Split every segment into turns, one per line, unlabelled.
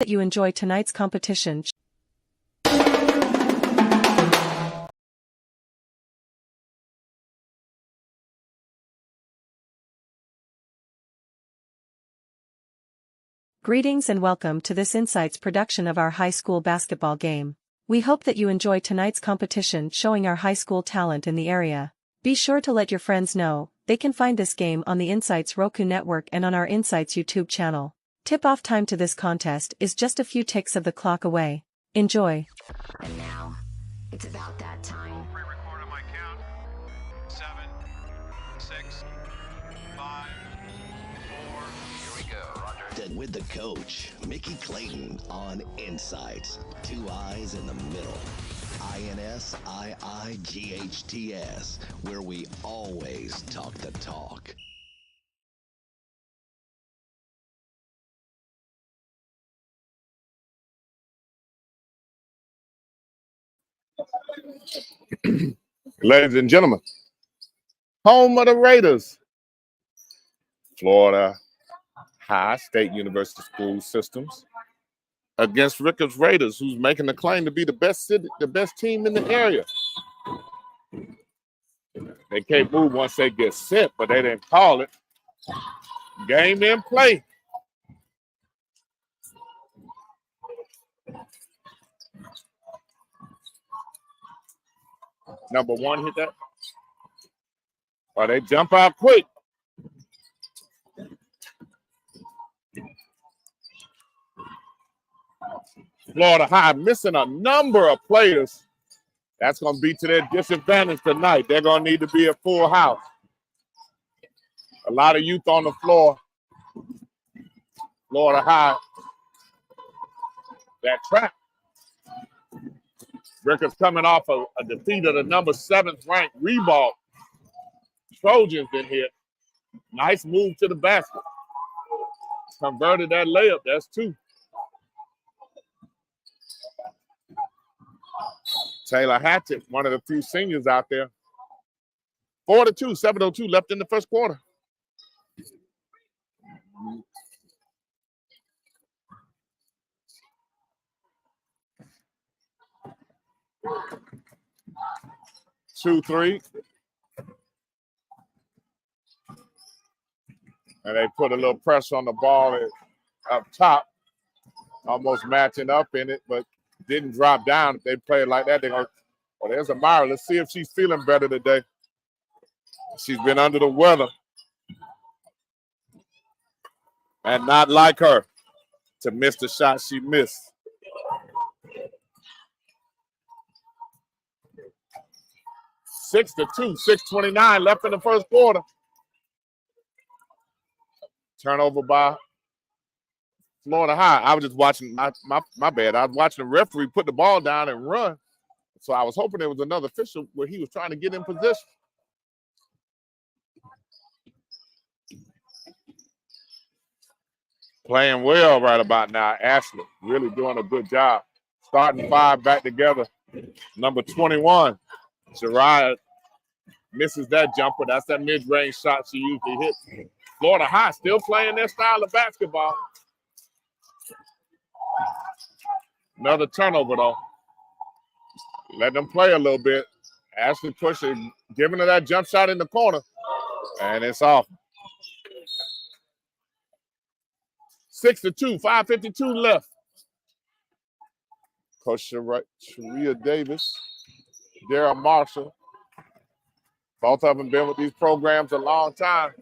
That you enjoy tonight's competition. Greetings and welcome to this INSiiGHTS production of our high school basketball game. We hope that you enjoy tonight's competition showing our high school talent in the area. Be sure to let your friends know. They can find this game on the INSiiGHTS Roku network and on our INSiiGHTS YouTube channel. Tip-off time to this contest is just a few ticks of the clock away. Enjoy.
And now, it's about that time.
Pre-record on my count. 7, 6, 5, 4. Here we go. Roger.
With the coach, Mickey Clayton on INSiiGHTS. 2 eyes in the middle. INSiiGHTS, where we always talk the talk.
Ladies and gentlemen, home of the Raiders, Florida High State University School Systems against Rickards Raiders, who's making the claim to be the best team in the area. They can't move once they get sent, but they didn't call it. Game in play. Number 1 hit that. Oh, they jump out quick. Florida High missing a number of players. That's going to be to their disadvantage tonight. They're going to need to be a full house. A lot of youth on the floor. Florida High. That trap. Rickards coming off a defeat of the number 7th ranked Reebok Trojans in here. Nice move to the basket. Converted that layup. That's 2. Taylor Hatchett, one of the few seniors out there. 4-2, 7:02 left in the first quarter. Two, 3. And they put a little pressure on the ball up top, almost matching up in it, but didn't drop down. If they play it like that, they're going to. Oh, there's Amara. Let's see if she's feeling better today. She's been under the weather. And not like her to miss the shot she missed. 6-2, 6:29 left in the first quarter. Turnover by Florida High. I was just watching, my bad. I was watching the referee put the ball down and run. So I was hoping there was another official where he was trying to get in position. Playing well right about now. Ashley really doing a good job. Starting 5 back together. Number 21, Shariah misses that jumper. That's that mid-range shot she usually hits. Florida High still playing their style of basketball. Another turnover, though. Let them play a little bit. Ashley pushing, giving her that jump shot in the corner, and it's off. 6-2, 5:52 left. Coach Sharia Davis, Darryl Marshall. Both of them been with these programs a long time.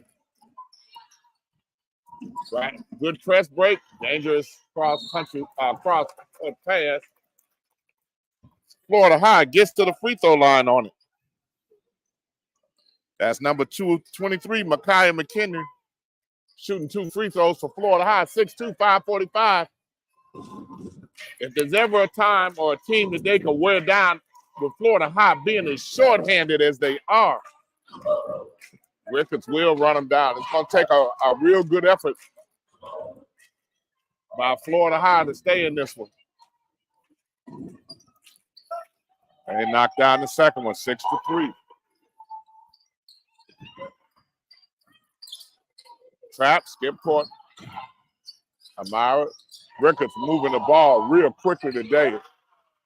Right. Good press break. Dangerous cross-country pass. Florida High gets to the free throw line on it. That's number 23, Micaiah McKinley, shooting 2 free throws for Florida High. 6'2", 545. If there's ever a time or a team that they can wear down with Florida High being as shorthanded as they are, Rickards will run them down. It's going to take a real good effort by Florida High to stay in this one. And they knocked down the second one, 6-3. Trap, skip court. Amara Rickards moving the ball real quickly today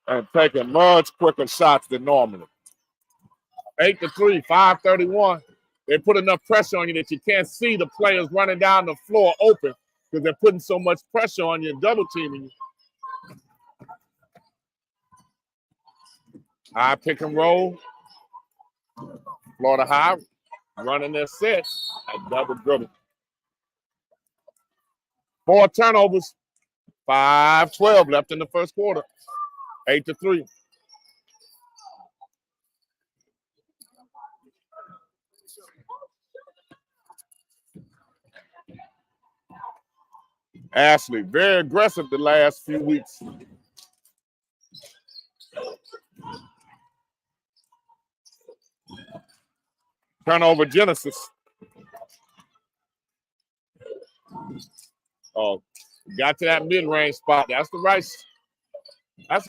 and taking much quicker shots than normally. 8-3, 5:31. They put enough pressure on you that you can't see the players running down the floor open because they're putting so much pressure on you and double teaming you. High pick and roll. Florida High running their set at double dribble. 4 turnovers. 5:12 left in the first quarter. 8-3. Ashley, very aggressive the last few weeks. Turnover Genesis. Oh, got to that mid-range spot. That's the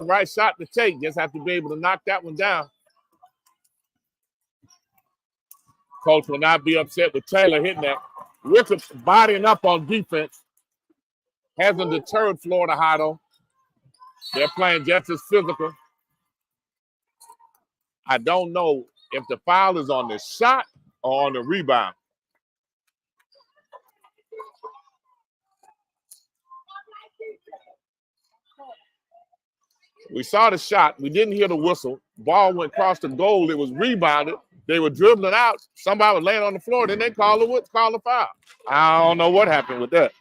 right shot to take. Just have to be able to knock that one down. Coach will not be upset with Taylor hitting that. Rickards bodying up on defense. Hasn't deterred Florida High, though. They're playing just as physical. I don't know if the foul is on the shot or on the rebound. We saw the shot. We didn't hear the whistle. Ball went across the goal. It was rebounded. They were dribbling out. Somebody was laying on the floor. Then they called the foul. I don't know what happened with that.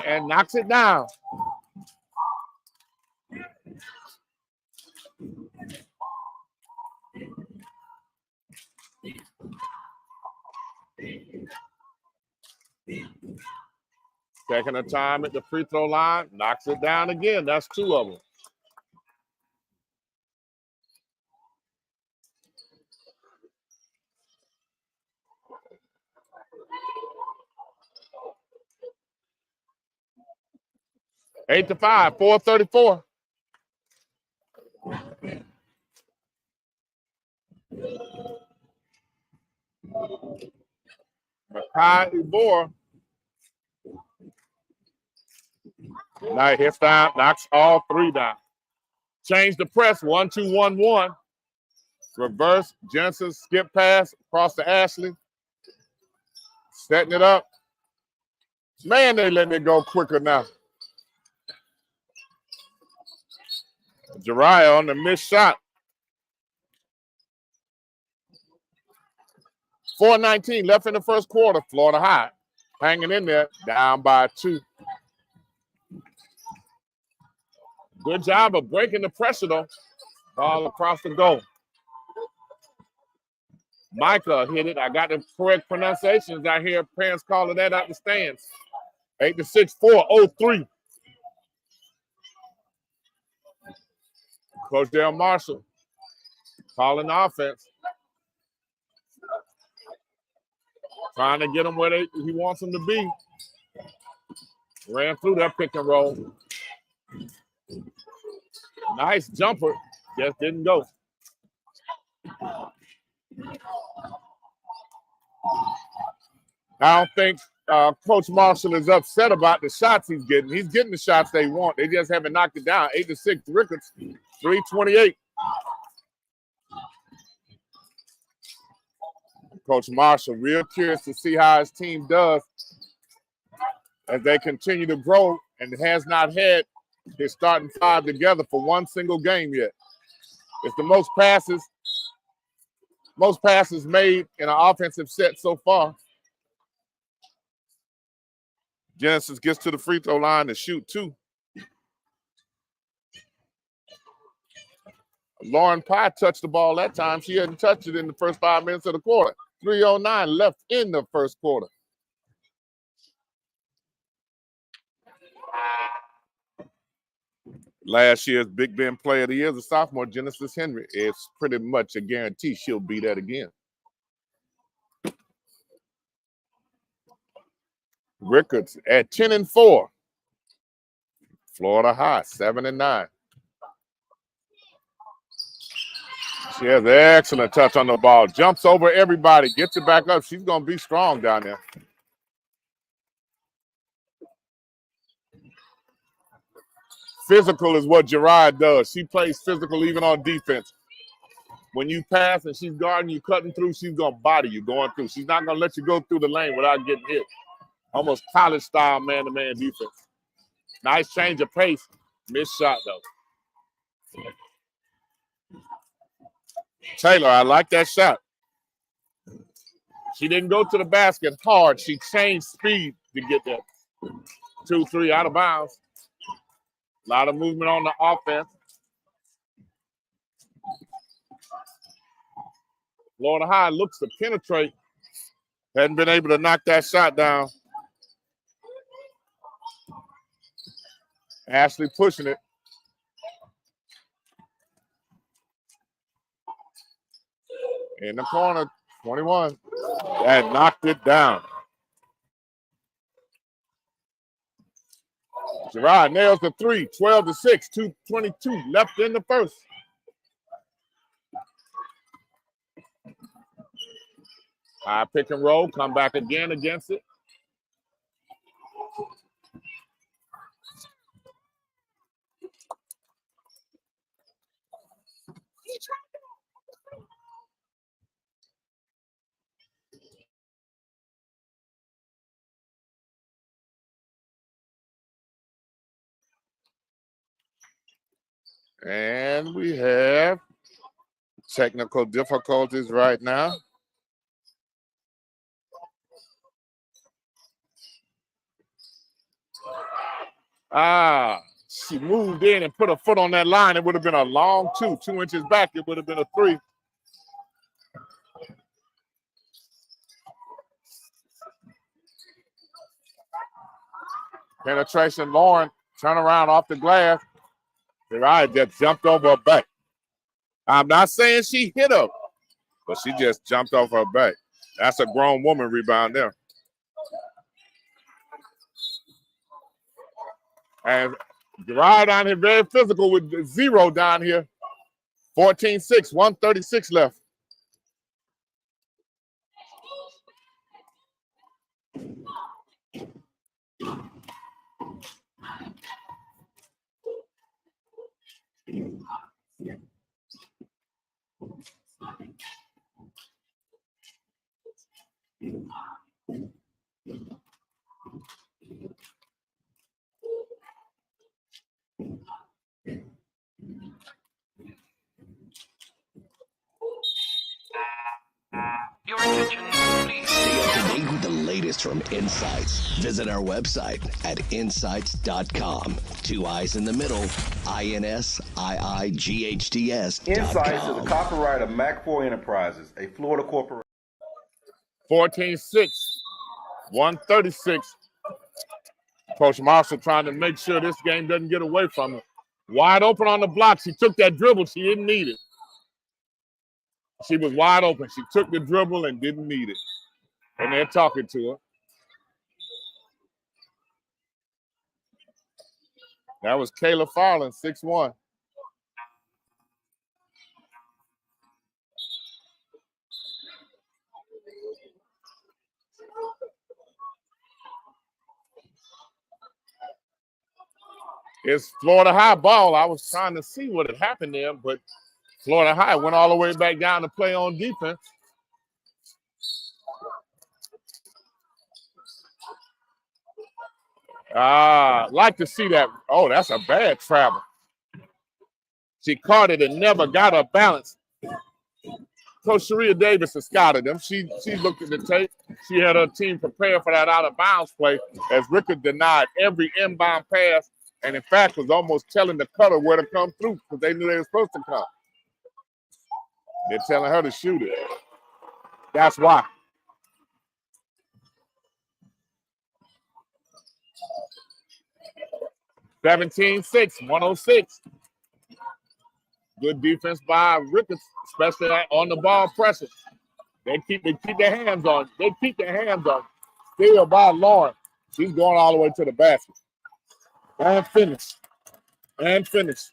And knocks it down. Taking the time at the free throw line, knocks it down again. That's 2 of them. Eight to 5, 4:34. Makai Ibor. Now hits down, knocks all 3 down. Change the press, 1-2-1-1. Reverse, Genesis, skip pass across to Ashley. Setting it up. Man, they letting it go quicker now. Jariah on the missed shot. 4:19 left in the first quarter. Florida High hanging in there, down by 2. Good job of breaking the pressure, though. All across the goal. Micah hit it. I got the correct pronunciations. I hear parents calling that out the stands. 8-6, 4:03. Coach Dale Marshall calling the offense. Trying to get them where he wants them to be. Ran through that pick and roll. Nice jumper. Just didn't go. I don't think Coach Marshall is upset about the shots he's getting. He's getting the shots they want. They just haven't knocked it down. 8-6 Rickards, 3:28. Coach Marshall real curious to see how his team does as they continue to grow and has not had his starting 5 together for one single game yet. It's the most passes made in an offensive set so far. Genesis gets to the free throw line to shoot 2. Lauren Pye touched the ball that time. She hadn't touched it in the first 5 minutes of the quarter. 3:09 left in the first quarter. Last year's Big Ben Player of the Year is a sophomore, Genesis Henry. It's pretty much a guarantee she'll be that again. Rickards at 10-4. Florida High, 7-9. She has an excellent touch on the ball. Jumps over everybody. Gets it back up. She's going to be strong down there. Physical is what Gerard does. She plays physical even on defense. When you pass and she's guarding you, cutting through, she's going to body you going through. She's not going to let you go through the lane without getting hit. Almost college-style man-to-man defense. Nice change of pace. Missed shot, though. Taylor, I like that shot. She didn't go to the basket hard. She changed speed to get there. 2-3 out of bounds. A lot of movement on the offense. Florida High looks to penetrate. Hadn't been able to knock that shot down. Ashley pushing it. In the corner, 21. That knocked it down. Gerard nails the three, 12-6, 2:22 left in the first. High pick and roll, come back again against it. And we have technical difficulties right now. She moved in and put a foot on that line. It would have been a long 2 inches back. It would have been a 3. Penetration, Lauren, turn around off the glass. Gerard just jumped over her back. I'm not saying she hit her, but she just jumped off her back. That's a grown woman rebound there. And Gerard down here, very physical with 0 down here. 14-6, 1:36 left.
Your attention, please.
Stay up to date with the latest from INSiiGHTS. Visit our website at INSiiGHTS.com. 2 eyes in the middle, INSiiGHTS.com.
INSiiGHTS is a copyright of Mac4 Enterprises, a Florida corporation.
14-6, 1:36. Coach Marshall trying to make sure this game doesn't get away from her. Wide open on the block. She took that dribble. She didn't need it. She was wide open. She took the dribble and didn't need it. And they're talking to her. That was Kayla Farland, 6'1". It's Florida High ball. I was trying to see what had happened there, but Florida High went all the way back down to play on defense. Like to see that. Oh, that's a bad travel. She caught it and never got her balance. Coach Sharia Davis has scouted them. She looked at the tape. She had her team prepared for that out-of-bounds play as Rickards denied every inbound pass and, in fact, was almost telling the cutter where to come through because they knew they were supposed to come. They're telling her to shoot it. That's why. (17-6), 106. Good defense by Rickards, especially on the ball pressure. They keep their hands on. They keep their hands on. Still by Lauren. She's going all the way to the basket. And finish. And finish.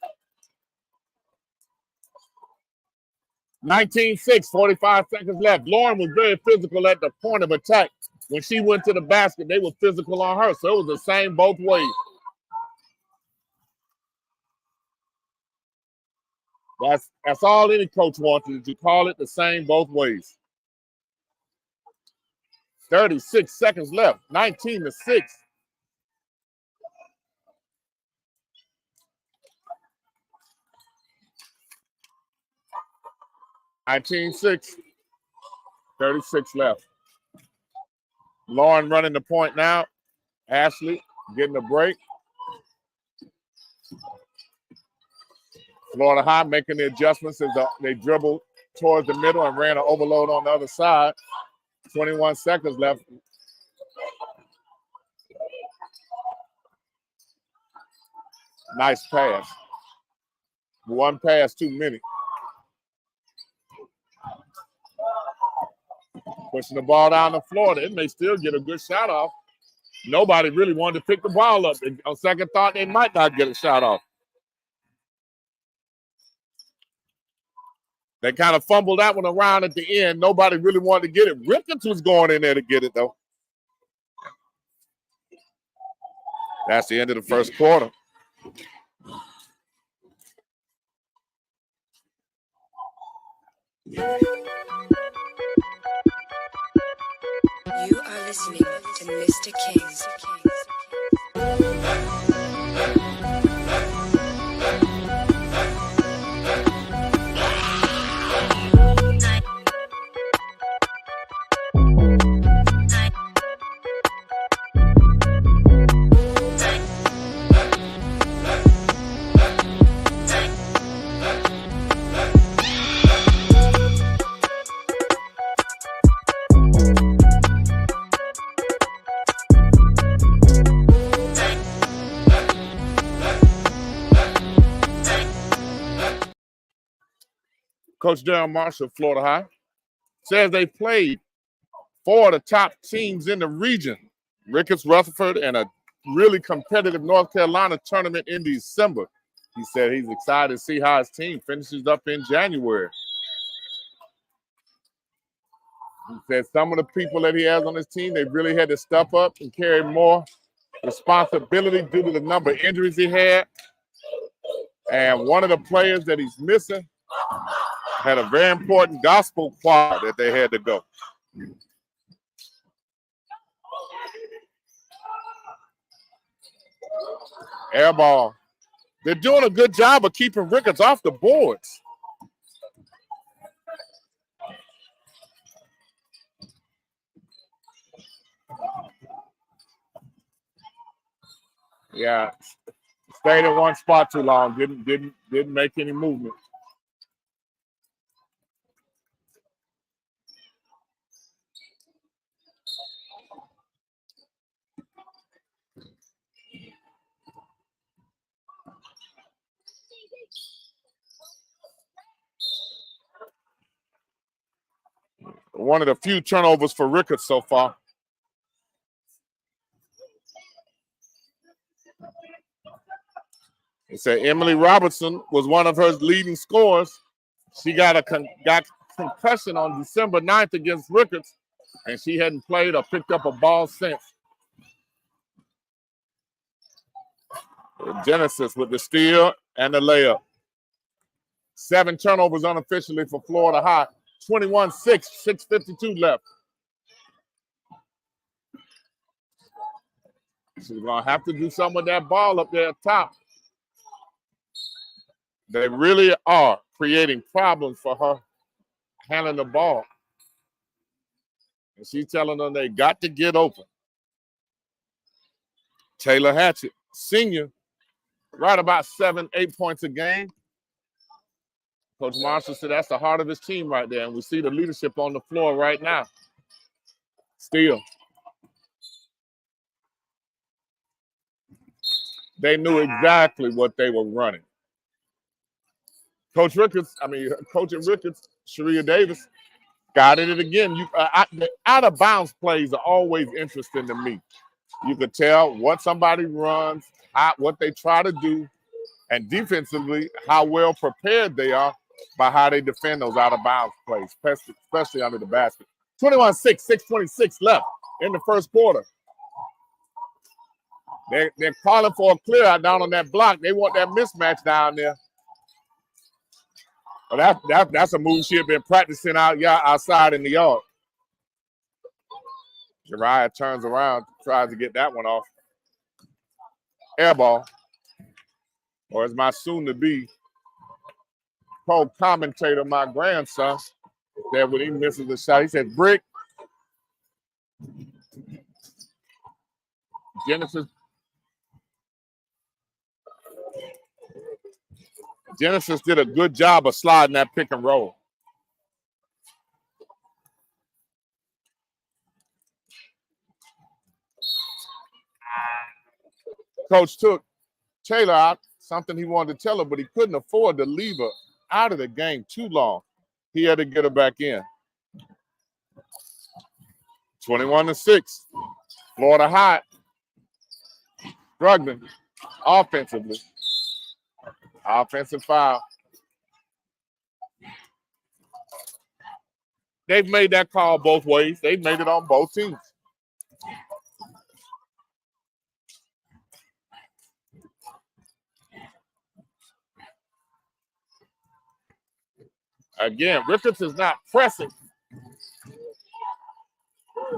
19-6, 45 seconds left. Lauren was very physical at the point of attack. When she went to the basket, they were physical on her. So it was the same both ways. That's all any coach wants, is to call it the same both ways. 36 seconds left. 19-6. (19-6). 36 left. Lauren running the point now. Ashley getting a break. Florida High making the adjustments as they dribbled towards the middle and ran an overload on the other side. 21 seconds left. Nice pass. One pass too many. Pushing the ball down to Florida. It may still get a good shot off. Nobody really wanted to pick the ball up. On second thought, they might not get a shot off. They kind of fumbled that one around at the end. Nobody really wanted to get it. Rickards was going in there to get it, though. That's the end of the first quarter.
You are listening to Mr. King.
Coach Darren Marshall, Florida High, says they played 4 of the top teams in the region. Rickards, Rutherford, and a really competitive North Carolina tournament in December. He said he's excited to see how his team finishes up in January. He said some of the people that he has on his team, they really had to step up and carry more responsibility due to the number of injuries he had. And one of the players that he's missing had a very important gospel choir that they had to go. Air ball. They're doing a good job of keeping Rickards off the boards. Yeah, stayed in one spot too long. Didn't make any movement. One of the few turnovers for Rickards so far. It said Emily Robertson was one of her leading scorers. She got concussion on December 9th against Rickards, and she hadn't played or picked up a ball since. Genesis with the steal and the layup. 7 turnovers unofficially for Florida High. 21-6, 6:52 left. She's going to have to do something with that ball up there at top. They really are creating problems for her handling the ball. And she's telling them they got to get open. Taylor Hatchett, senior, right about 7-8 points a game. Coach Marshall said that's the heart of his team right there, and we see the leadership on the floor right now. Steal. They knew exactly what they were running. Coach Rickards, Sharia Davis, guided it again. The out-of-bounds plays are always interesting to me. You could tell what somebody runs, what they try to do, and defensively, how well prepared they are by how they defend those out-of-bounds plays, especially under the basket. 21-6, 6:26 left in the first quarter. They're calling for a clear out down on that block. They want that mismatch down there. Well, that's a move she had been practicing outside in the yard. Uriah turns around, tries to get that one off. Air ball. Or as my soon-to-be co-commentator, my grandson, that when he misses the shot, he said, "Brick." Genesis did a good job of sliding that pick and roll. Coach took Taylor out, something he wanted to tell her, but he couldn't afford to leave her out of the game too long. He had to get her back in. 21-6. Florida High struggling offensively. Offensive foul. They've made that call both ways. They've made it on both teams. Again, Rickards is not pressing,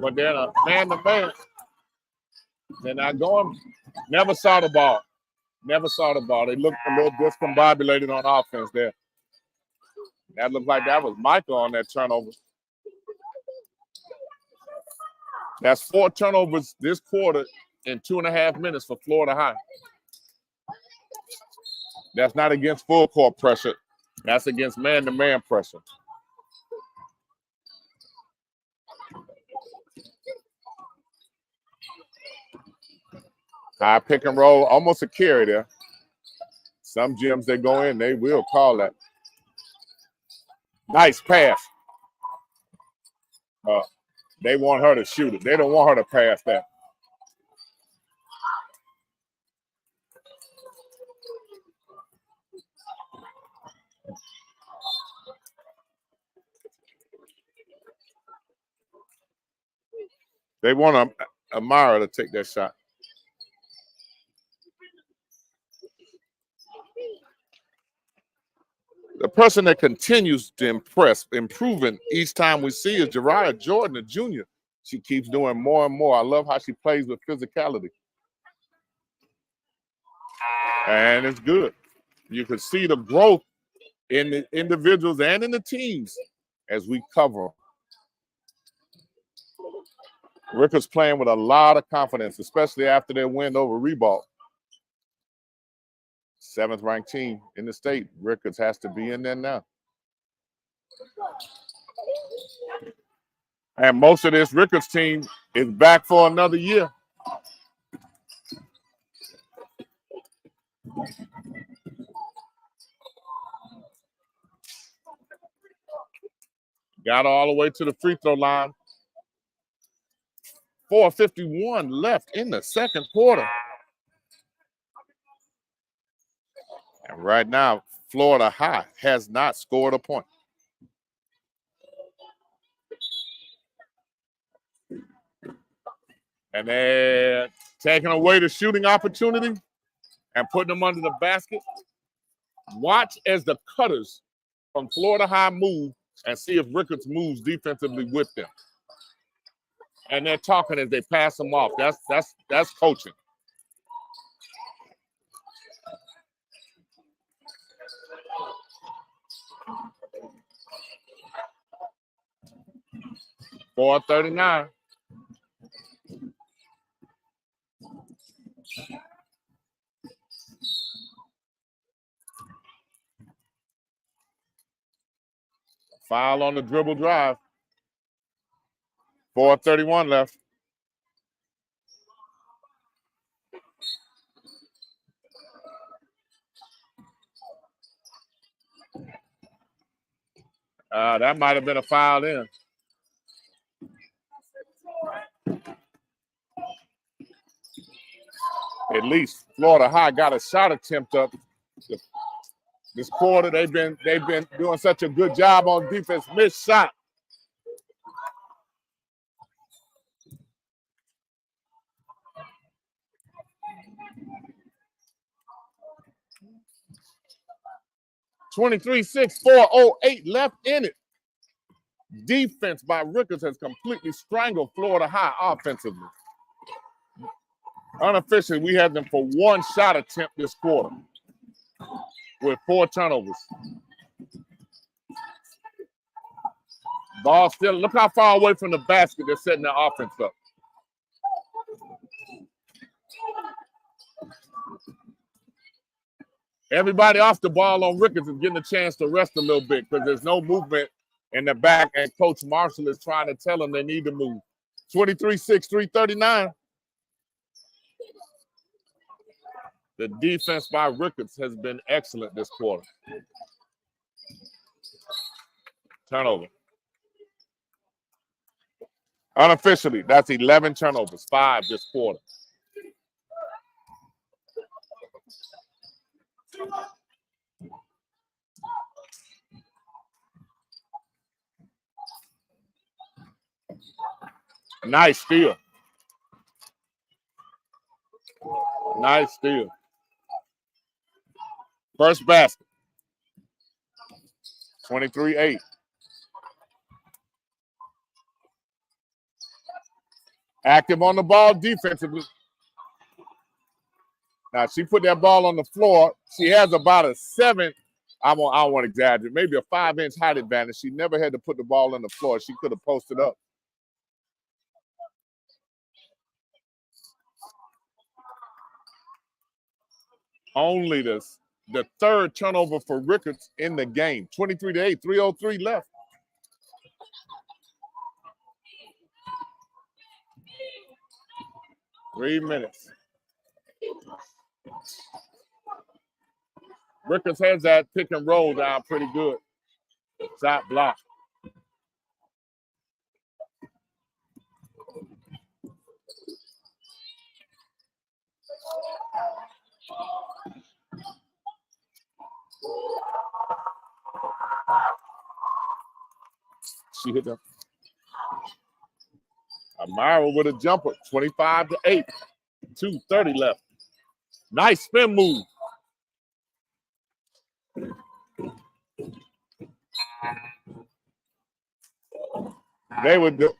but they're a man-to-man. They're not going. Never saw the ball. Never saw the ball. They looked a little discombobulated on offense there. That looked like that was Michael on that turnover. That's 4 turnovers this quarter in 2.5 minutes for Florida High. That's not against full court pressure. That's against man-to-man pressure. High pick and roll, almost a carry there. Some gyms, they go in, they will call that. Nice pass. They want her to shoot it. They don't want her to pass that. They want Amara to take that shot. The person that continues to impress, improving each time we see is Jariah Jordan, the junior. She keeps doing more and more. I love how she plays with physicality. And it's good. You can see the growth in the individuals and in the teams as we cover them. Rickards playing with a lot of confidence, especially after their win over Reebok. 7th ranked team in the state. Rickards has to be in there now. And most of this Rickards team is back for another year. Got all the way to the free throw line. 4:51 left in the second quarter. And right now, Florida High has not scored a point. And they're taking away the shooting opportunity and putting them under the basket. Watch as the cutters from Florida High move and see if Rickards moves defensively with them. And they're talking as they pass them off. That's coaching. .439. Foul on the dribble drive. 4:31 left. That might have been a foul in. At least Florida High got a shot attempt up. This quarter, they've been doing such a good job on defense. Missed shot. (23-6), 4:08 left in it. Defense by Rickards has completely strangled Florida High offensively. Unofficially, we had them for one shot attempt this quarter with 4 turnovers. Ball still, look how far away from the basket they're setting their offense up. Everybody off the ball on Rickards is getting a chance to rest a little bit because there's no movement in the back, and Coach Marshall is trying to tell them they need to move. 23-6, 3:39. The defense by Rickards has been excellent this quarter. Turnover. Unofficially, that's 11 turnovers, 5 this quarter. Nice steal. Nice steal. First basket. 23-8. Active on the ball defensively. Now, she put that ball on the floor. She has about a 7, I don't want to exaggerate, maybe a 5-inch height advantage. She never had to put the ball on the floor. She could have posted up. Only the third turnover for Rickards in the game. 23-8, 3:03 left. Three minutes. Rickards has that pick and roll down pretty good. Shot block. She hit them. Amira with a jumper, 25-8. 2:30 left. Nice spin move.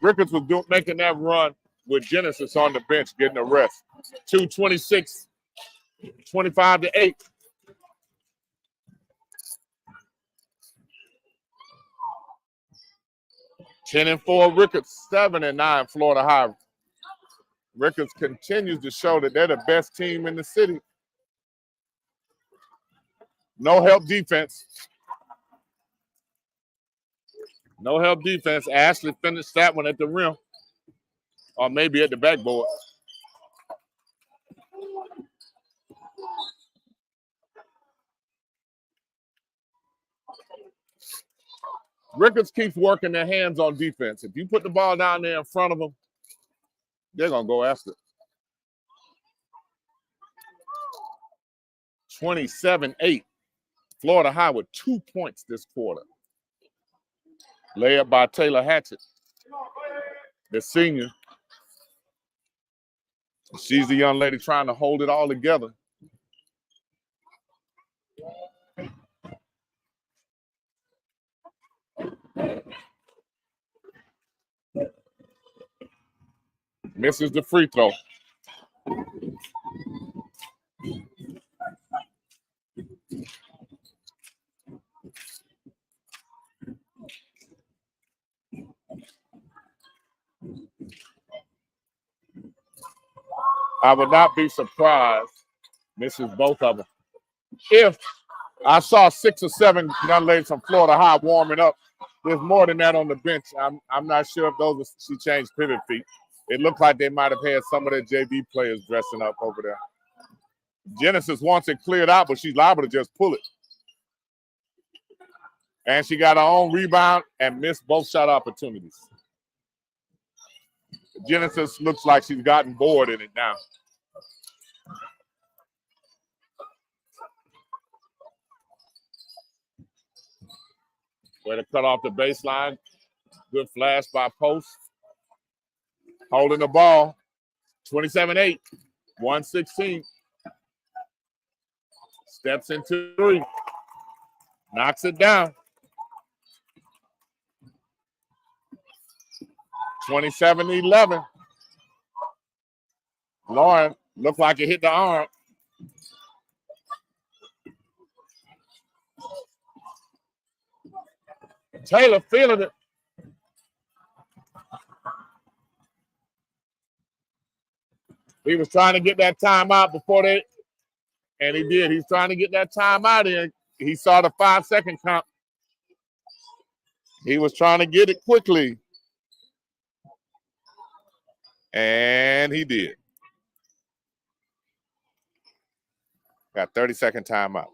Rickards was making that run with Genesis on the bench getting a rest. 2:26, 25-8. Ten and 4 Rickards, 7 and 9 Florida High. Rickards continues to show that they're the best team in the city. No help defense. No help defense. Ashley finished that one at the rim. Or maybe at the backboard. Rickards keeps working their hands on defense. If you put the ball down there in front of them, they're going to go after it. 27-8. Florida High with 2 points this quarter. Layup by Taylor Hatchett, the senior. She's the young lady trying to hold it all together. Misses the free throw. I would not be surprised, misses both of them. If I saw 6 or 7 young ladies from Florida High warming up, there's more than that on the bench. I'm not sure if those were, she changed pivot feet. It looked like they might have had some of their JV players dressing up over there. Genesis wants it cleared out, but she's liable to just pull it. And she got her own rebound and missed both shot opportunities. Genesis looks like she's gotten bored in it now. Way to cut off the baseline. Good flash by Post. Holding the ball. 27-8. 116. Steps into three. Knocks it down. 27-11. Lauren looked like it hit the arm. Taylor feeling it. He was trying to get that timeout before they, and he did. He's trying to get that timeout in. He saw the 5-second count. He was trying to get it quickly. And he did. Got 30-second timeout.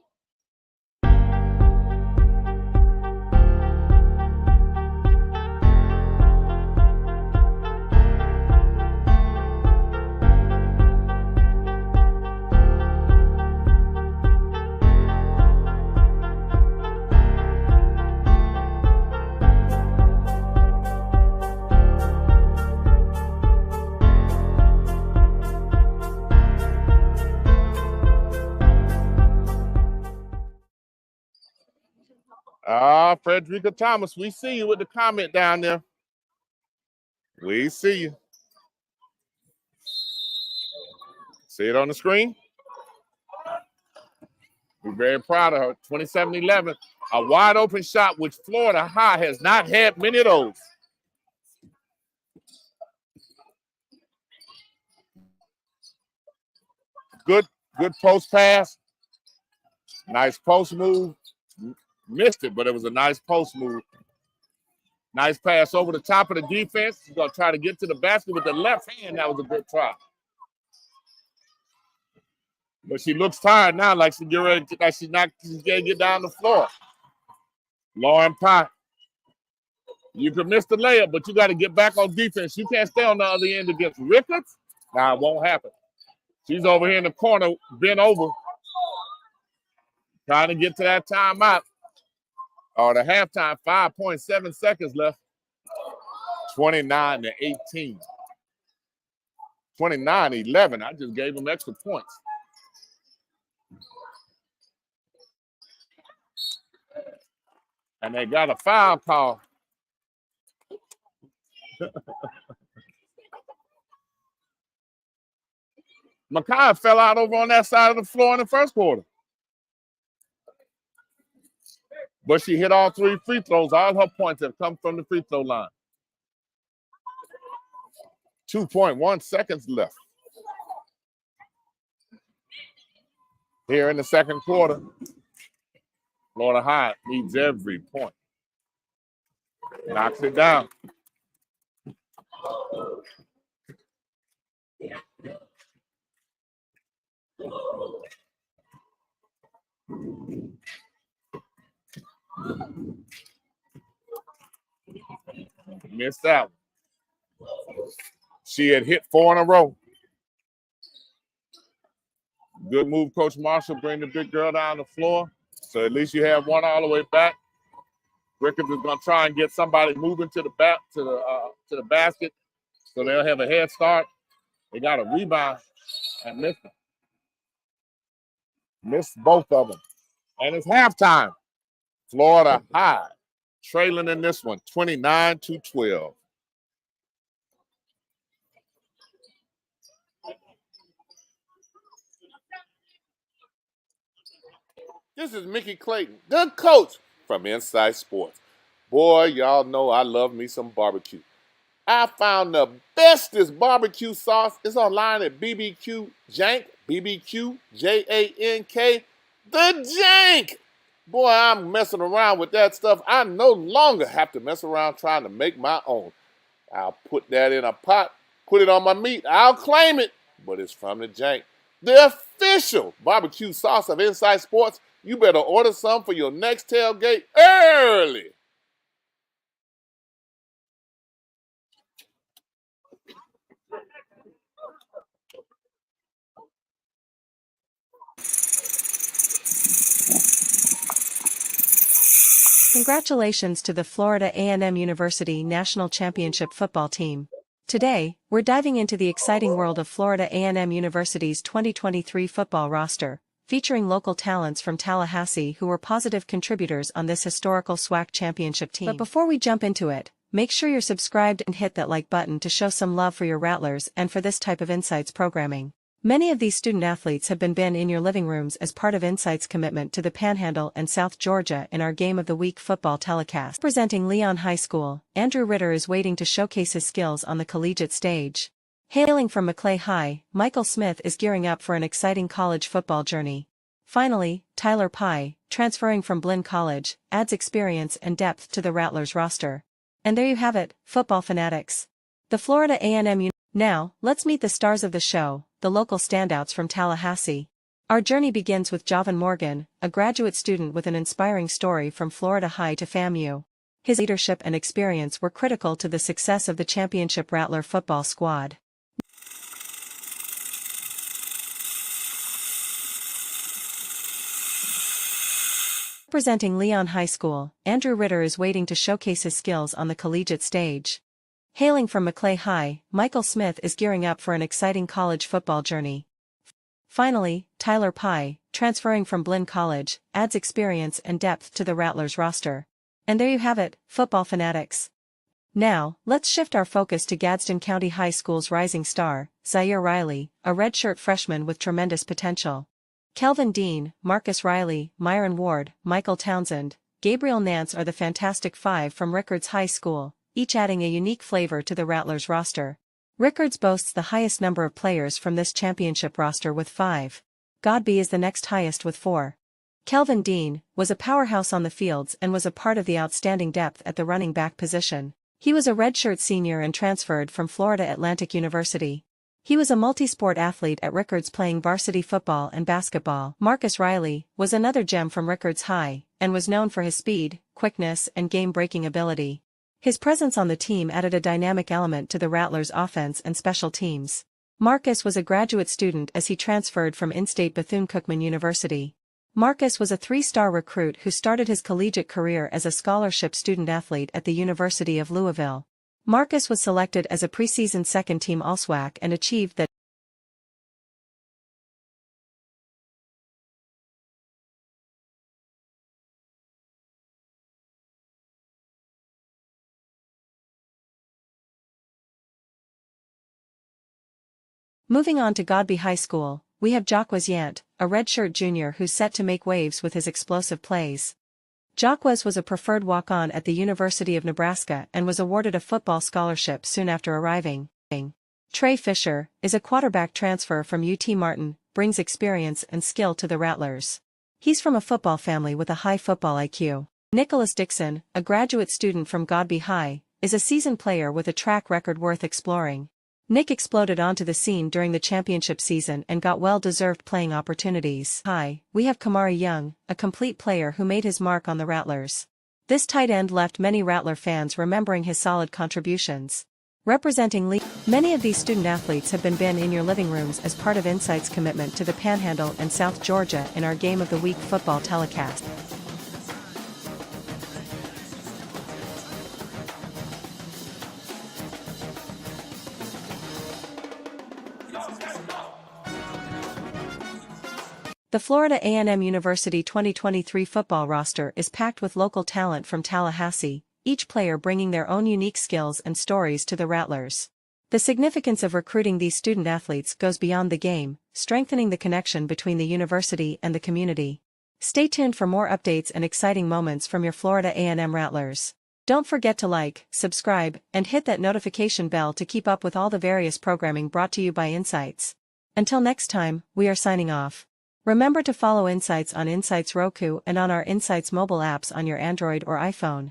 Frederica Thomas, we see you with the comment down there. We see you. See it on the screen? We're very proud of her. 27-11. A wide open shot, which Florida High has not had many of those. Good post pass. Nice post move. Missed it, but it was a nice post move. Nice pass over the top of the defense. She's going to try to get to the basket with the left hand. That was a good try. But she looks tired now, like she's ready to, like she's going to get down the floor. Lauren Pye. You can miss the layup, but you got to get back on defense. You can't stay on the other end against Rickards. Nah, it won't happen. She's over here in the corner, bent over, trying to get to that timeout. Or the halftime, 5.7 seconds left. 29-18. 29-11. I just gave them extra points. And they got a foul call. Makai fell out over on that side of the floor in the first quarter. But she hit all 3 free throws. All her points have come from the free throw line. 2.1 seconds left. Here in the second quarter, Florida High needs every point. Knocks it down. Missed out. She had hit 4 in a row. Good move, Coach Marshall. Bring the big girl down the floor. So at least you have one all the way back. Rickards is going to try and get somebody moving to the back to the basket, so they'll have a head start. They got a rebound and missed them. Missed both of them. And it's halftime. Florida High trailing in this one, 29-12. This is Mickey Clayton, the coach from Inside Sports. Boy, y'all know I love me some barbecue. I found the bestest barbecue sauce. It's online at BBQ Jank, BBQ Jank, the Jank. Boy, I'm messing around with that stuff. I no longer have to mess around trying to make my own. I'll put that in a pot, put it on my meat. I'll claim it, but it's from the Jank, the official barbecue sauce of Inside Sports. You better order some for your next tailgate early.
Congratulations to the Florida A&M University National Championship football team. Today, we're diving into the exciting world of Florida A&M University's 2023 football roster, featuring local talents from Tallahassee who were positive contributors on this historical SWAC championship team. But before we jump into it, make sure you're subscribed and hit that like button to show some love for your Rattlers and for this type of Insights programming. Many of these student athletes have been in your living rooms as part of Insights' commitment to the Panhandle and South Georgia in our Game of the Week football telecast. Representing Leon High School, Andrew Ritter is waiting to showcase his skills on the collegiate stage. Hailing from Maclay High, Michael Smith is gearing up for an exciting college football journey. Finally, Tyler Pye, transferring from Blinn College, adds experience and depth to the Rattlers roster. And there you have it, football fanatics. The Florida A&M. Now, let's meet the stars of the show, the local standouts from Tallahassee. Our journey begins with Javan Morgan, a graduate student with an inspiring story from Florida High to FAMU. His leadership and experience were critical to the success of the championship Rattler football squad. Representing Leon High School, Andrew Ritter is waiting to showcase his skills on the collegiate stage. Hailing from Maclay High, Michael Smith is gearing up for an exciting college football journey. Finally, Tyler Pye, transferring from Blinn College, adds experience and depth to the Rattlers roster. And there you have it, football fanatics. Now, let's shift our focus to Gadsden County High School's rising star, Zaire Riley, a redshirt freshman with tremendous potential. Kelvin Dean, Marcus Riley, Myron Ward, Michael Townsend, Gabriel Nance are the Fantastic Five from Rickards High School, each adding a unique flavor to the Rattlers roster. Rickards boasts the highest number of players from this championship roster with 5. Godby is the next highest with 4. Kelvin Dean was a powerhouse on the fields and was a part of the outstanding depth at the running back position. He was a redshirt senior and transferred from Florida Atlantic University. He was a multi-sport athlete at Rickards playing varsity football and basketball. Marcus Riley was another gem from Rickards High and was known for his speed, quickness, and game-breaking ability. His presence on the team added a dynamic element to the Rattlers' offense and special teams. Marcus was a graduate student as he transferred from in-state Bethune-Cookman University. Marcus was a 3-star recruit who started his collegiate career as a scholarship student-athlete at the University of Louisville. Marcus was selected as a preseason second-team All-SWAC and achieved that. Moving on to Godby High School, we have Jacques Yant, a redshirt junior who's set to make waves with his explosive plays. Jacques was a preferred walk-on at the University of Nebraska and was awarded a football scholarship soon after arriving. Trey Fisher is a quarterback transfer from UT Martin, brings experience and skill to the Rattlers. He's from a football family with a high football IQ. Nicholas Dixon, a graduate student from Godby High, is a seasoned player with a track record worth exploring. Nick exploded onto the scene during the championship season and got well-deserved playing opportunities. We have Kamari Young, a complete player who made his mark on the Rattlers. This tight end left many Rattler fans remembering his solid contributions. Representing many of these student athletes have been in your living rooms as part of Insight's commitment to the Panhandle and South Georgia in our Game of the Week football telecast. The Florida A&M University 2023 football roster is packed with local talent from Tallahassee, each player bringing their own unique skills and stories to the Rattlers. The significance of recruiting these student athletes goes beyond the game, strengthening the connection between the university and the community. Stay tuned for more updates and exciting moments from your Florida A&M Rattlers. Don't forget to like, subscribe, and hit that notification bell to keep up with all the various programming brought to you by Insights. Until next time, we are signing off. Remember to follow Insights on Insights Roku and on our Insights mobile apps on your Android or iPhone.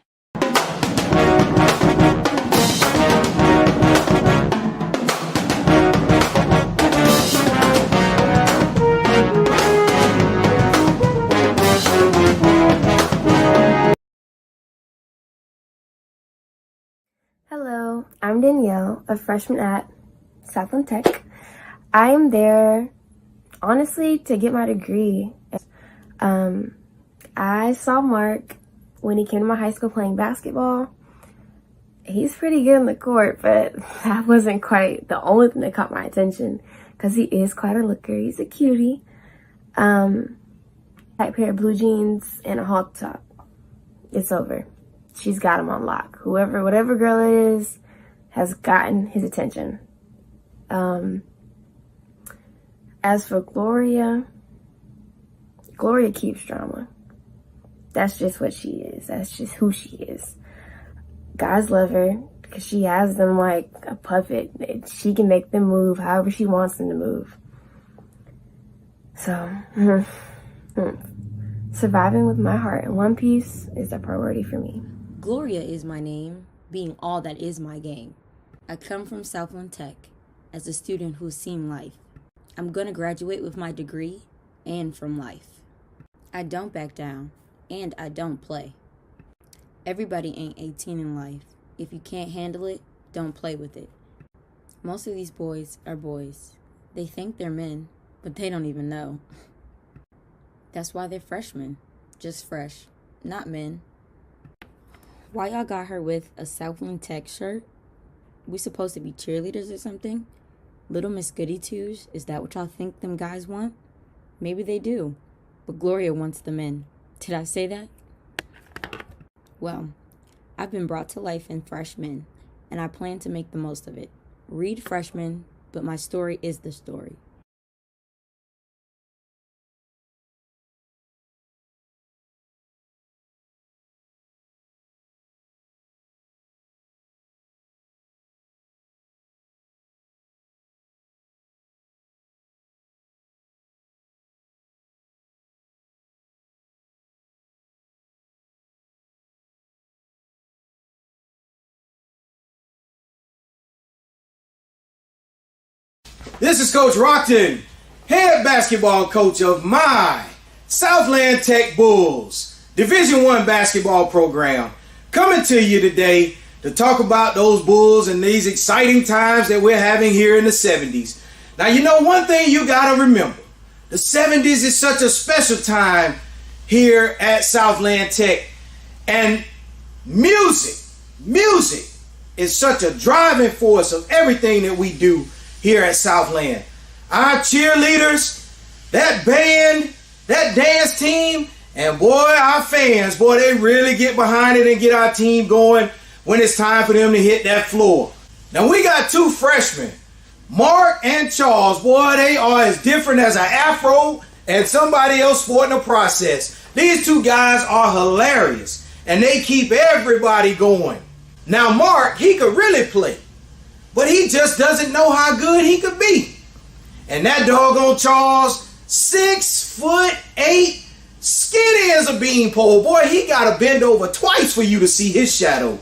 Hello, I'm Danielle, a freshman at Southland Tech. I am there, honestly, to get my degree. I saw Mark when he came to my high school playing basketball. He's pretty good on the court, but that wasn't quite the only thing that caught my attention because he is quite a looker. He's a cutie. Tight pair of blue jeans and a hawk top. It's over. She's got him on lock. Whatever girl it is, has gotten his attention. As for Gloria keeps drama. That's just what she is. That's just who she is. Guys love her because she has them like a puppet. She can make them move however she wants them to move. So, surviving with my heart in one piece is a priority for me.
Gloria is my name, being all that is my game. I come from Southland Tech as a student who's seen life. I'm gonna graduate with my degree and from life. I don't back down, and I don't play. Everybody ain't 18 in life. If you can't handle it, don't play with it. Most of these boys are boys. They think they're men, but they don't even know. That's why they're freshmen. Just fresh, not men. Why y'all got her with a Southland Tech shirt? We supposed to be cheerleaders or something? Little Miss Goody Twos, is that what y'all think them guys want? Maybe they do, but Gloria wants them in. Did I say that? Well, I've been brought to life in Freshmen, and I plan to make the most of it. Read Freshman, but my story is the story.
This is Coach Rockton, head basketball coach of my Southland Tech Bulls, Division I basketball program, coming to you today to talk about those Bulls and these exciting times that we're having here in the 70s. Now, you know one thing you got to remember. The 70s is such a special time here at Southland Tech, and music is such a driving force of everything that we do here at Southland. Our cheerleaders, that band, that dance team, and boy, our fans, boy, they really get behind it and get our team going when it's time for them to hit that floor. Now, we got two freshmen, Mark and Charles. Boy, they are as different as an afro and somebody else sporting a process. These two guys are hilarious, and they keep everybody going. Now, Mark, he could really play, but he just doesn't know how good he could be. And that doggone Charles, 6'8", skinny as a beanpole. Boy, he got to bend over twice for you to see his shadow.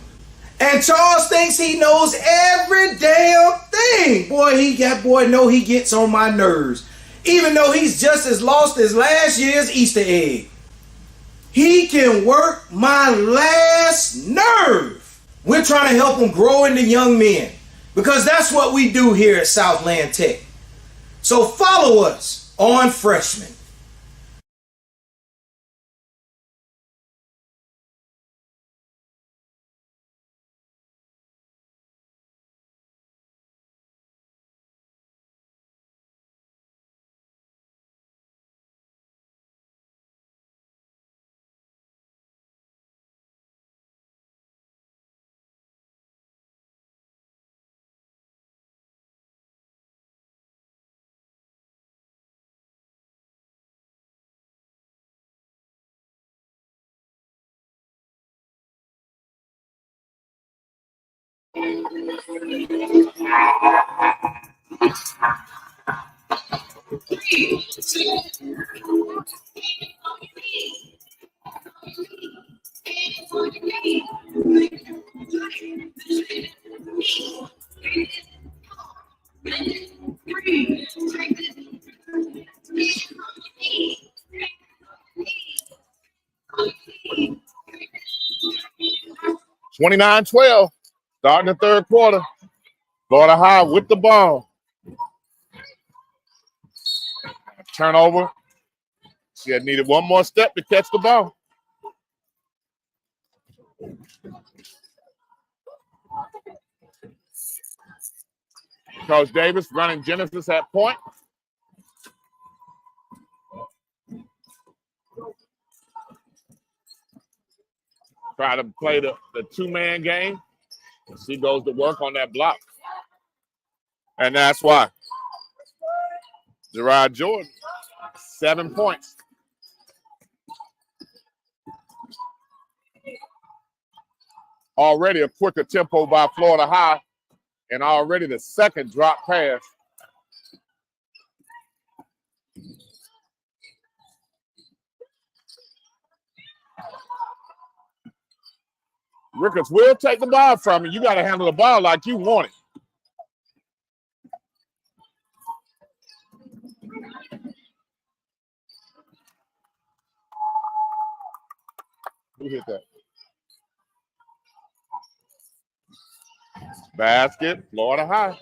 And Charles thinks he knows every damn thing. Boy, he gets on my nerves. Even though he's just as lost as last year's Easter egg. He can work my last nerve. We're trying to help him grow into young men, because that's what we do here at Southland Tech. So follow us on Freshman.
(29-12), starting the third quarter. Florida High with the ball. Turnover. She had needed one more step to catch the ball. Coach Davis running Genesis at point. Try to play the two-man game. She goes to work on that block. And that's why. Gerard Jordan, 7 points. Already a quicker tempo by Florida High, and already the second drop pass. Rickards will take the ball from you. You got to handle the ball like you want it. Who hit that? Basket, Florida High.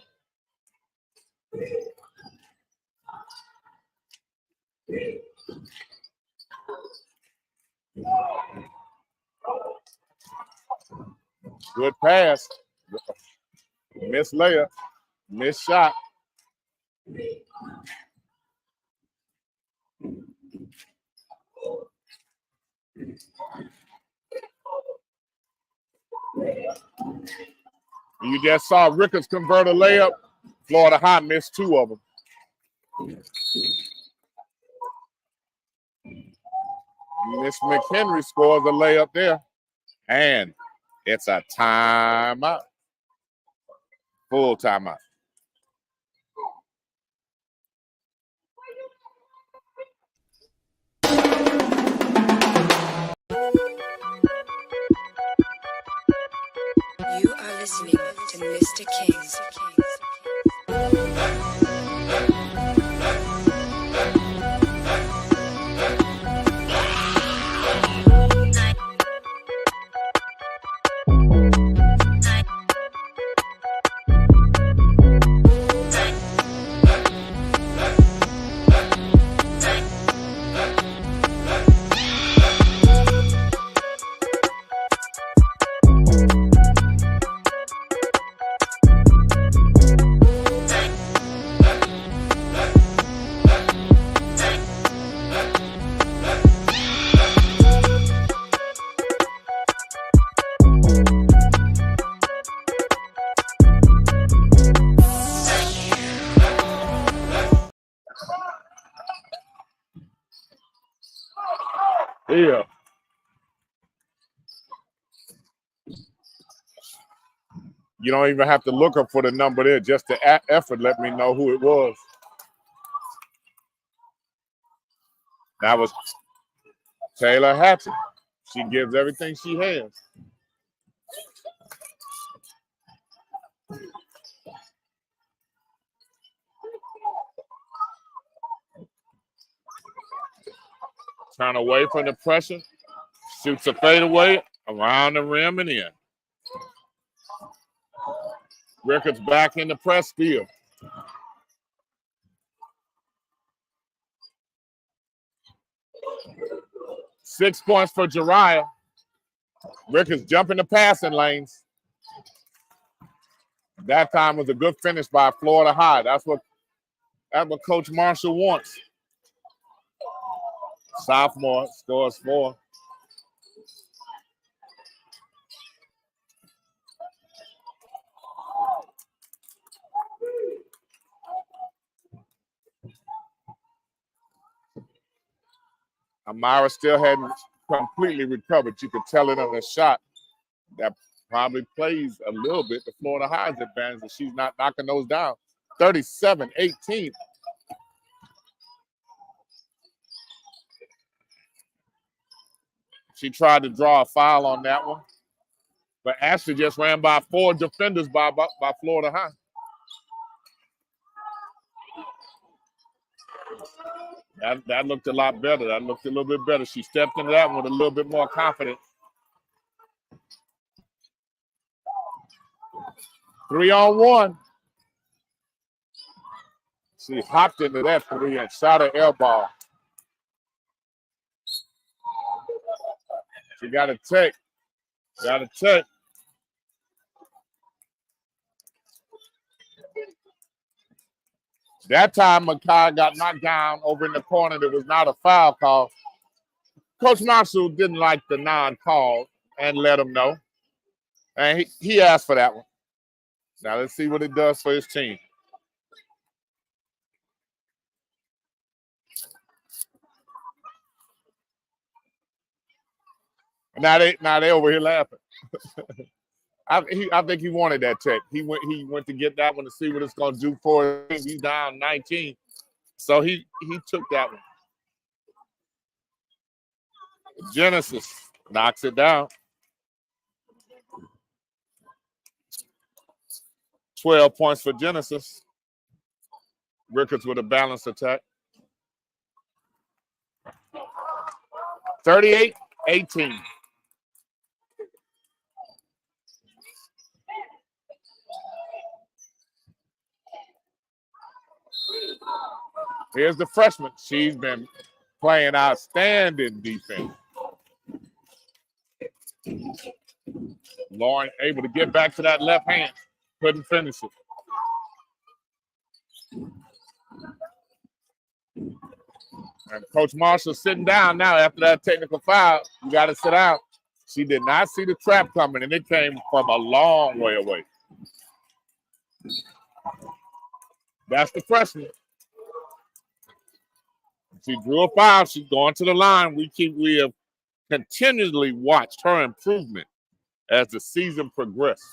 Good pass. Miss layup. Miss shot. You just saw Rickards convert a layup. Florida High missed 2 of them. Miss McHenry scores a layup there. And it's a timeout. Full timeout.
You are listening to Mr. King.
Yeah. You don't even have to look up for the number there. Just the effort let me know who it was. That was Taylor Hatton. She gives everything she has. Turn away from the pressure. Shoots a fadeaway around the rim and in. Rickards back in the press field. Six points for Jariah. Rickards jumping the passing lanes. That time was a good finish by Florida High. That's what Coach Marshall wants. Sophomore scores 4. Amara still hadn't completely recovered. You could tell it on the shot. That probably plays a little bit to Florida High's advantage that she's not knocking those down. 37-18. She tried to draw a foul on that one, but Ashley just ran by 4 defenders by Florida High. That looked a lot better. That looked a little bit better. She stepped into that one with a little bit more confidence. 3-on-1. She hopped into that 3 and shot an air ball. She got a take. Got to check. That time, Makai got knocked down over in the corner. There was not a foul call. Coach Marshall didn't like the non-call and let him know. And he asked for that one. Now let's see what it does for his team. Now they over here laughing. I think he wanted that check. He went to get that one to see what it's going to do for him. He's down 19. So he took that one. Genesis knocks it down. 12 points for Genesis. Rickards with a balanced attack. 38-18. Here's the freshman. She's been playing outstanding defense. Lauren able to get back to that left hand. Couldn't finish it. And Coach Marshall sitting down now after that technical foul. You got to sit down. She did not see the trap coming, and it came from a long way away. That's the freshman. She drew a foul. She's going to the line. We have continually watched her improvement as the season progressed.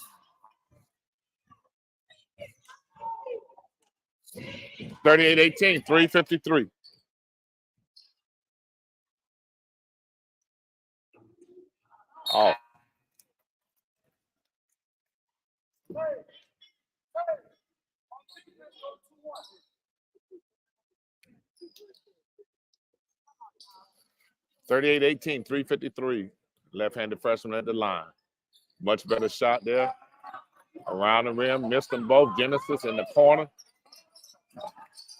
38-18, 3:53. Oh. (38-18), 3:53. Left-handed freshman at the line. Much better shot there. Around the rim, missed them both. Genesis in the corner.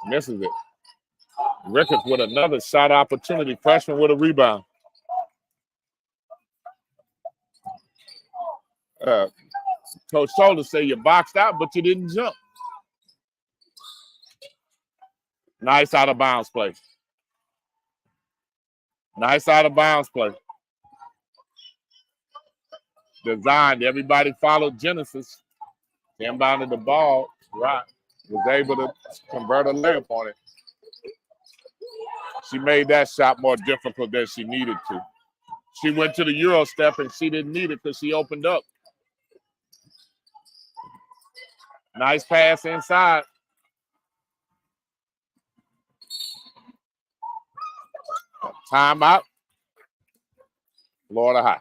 Misses it. Rickards with another shot opportunity. Freshman with a rebound. Coach told us, say you boxed out, but you didn't jump. Nice out of bounds play. Nice out of bounds play. Designed. Everybody followed Genesis. Inbounded the ball. Right. Was able to convert a layup on it. She made that shot more difficult than she needed to. She went to the Euro step and she didn't need it because she opened up. Nice pass inside. Timeout. Florida High.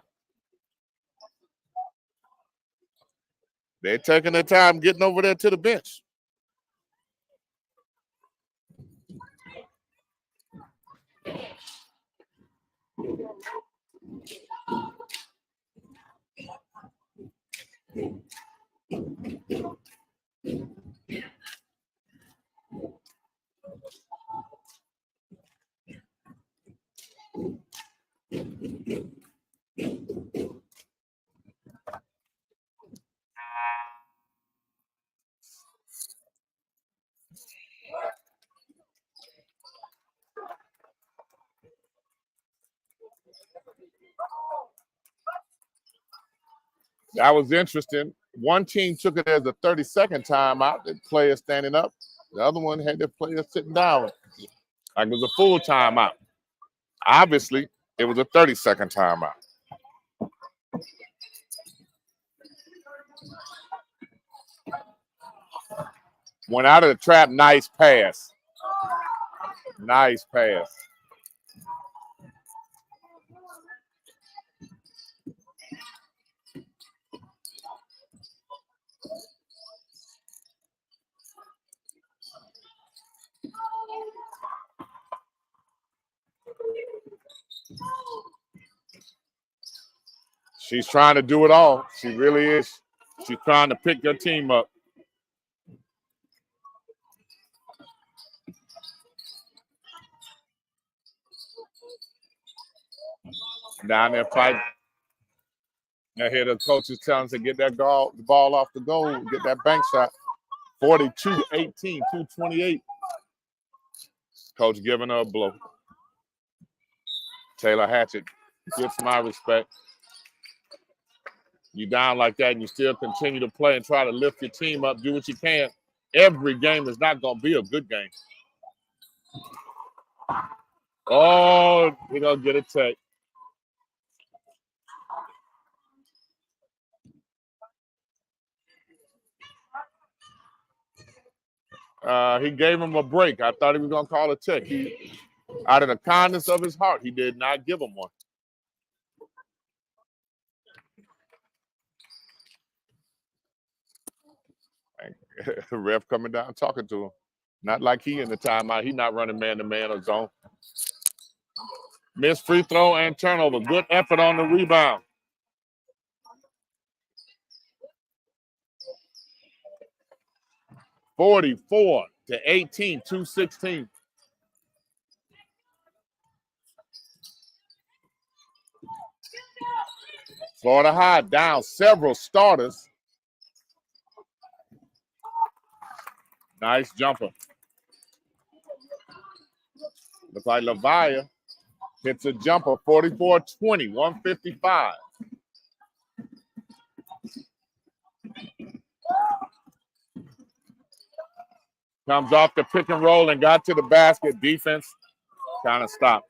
They're taking their time getting over there to the bench. That was interesting. One team took it as a 30-second timeout, the player standing up. The other one had the player sitting down. Like it was a full timeout. Obviously, it was a 30-second timeout. Went out of the trap, nice pass. Nice pass. She's trying to do it all. She really is. She's trying to pick her team up. Down there fighting. I hear the coaches telling us to get that the ball off the goal, get that bank shot. 42-18, 2:28. Coach giving her a blow. Taylor Hatchett gets my respect. You down like that and you still continue to play and try to lift your team up, do what you can. Every game is not going to be a good game. Oh, we're going to get a take. He gave him a break. I thought he was going to call a check. Out of the kindness of his heart, he did not give him one. Ref coming down talking to him. Not like he in the timeout. He's not running man-to-man or zone. Missed free throw and turnover. Good effort on the rebound. (44-18, 2:16). Florida High down several starters. Nice jumper. Looks like LaVia hits a jumper, 44-20, 155. Comes off the pick and roll and got to the basket. Defense kind of stopped.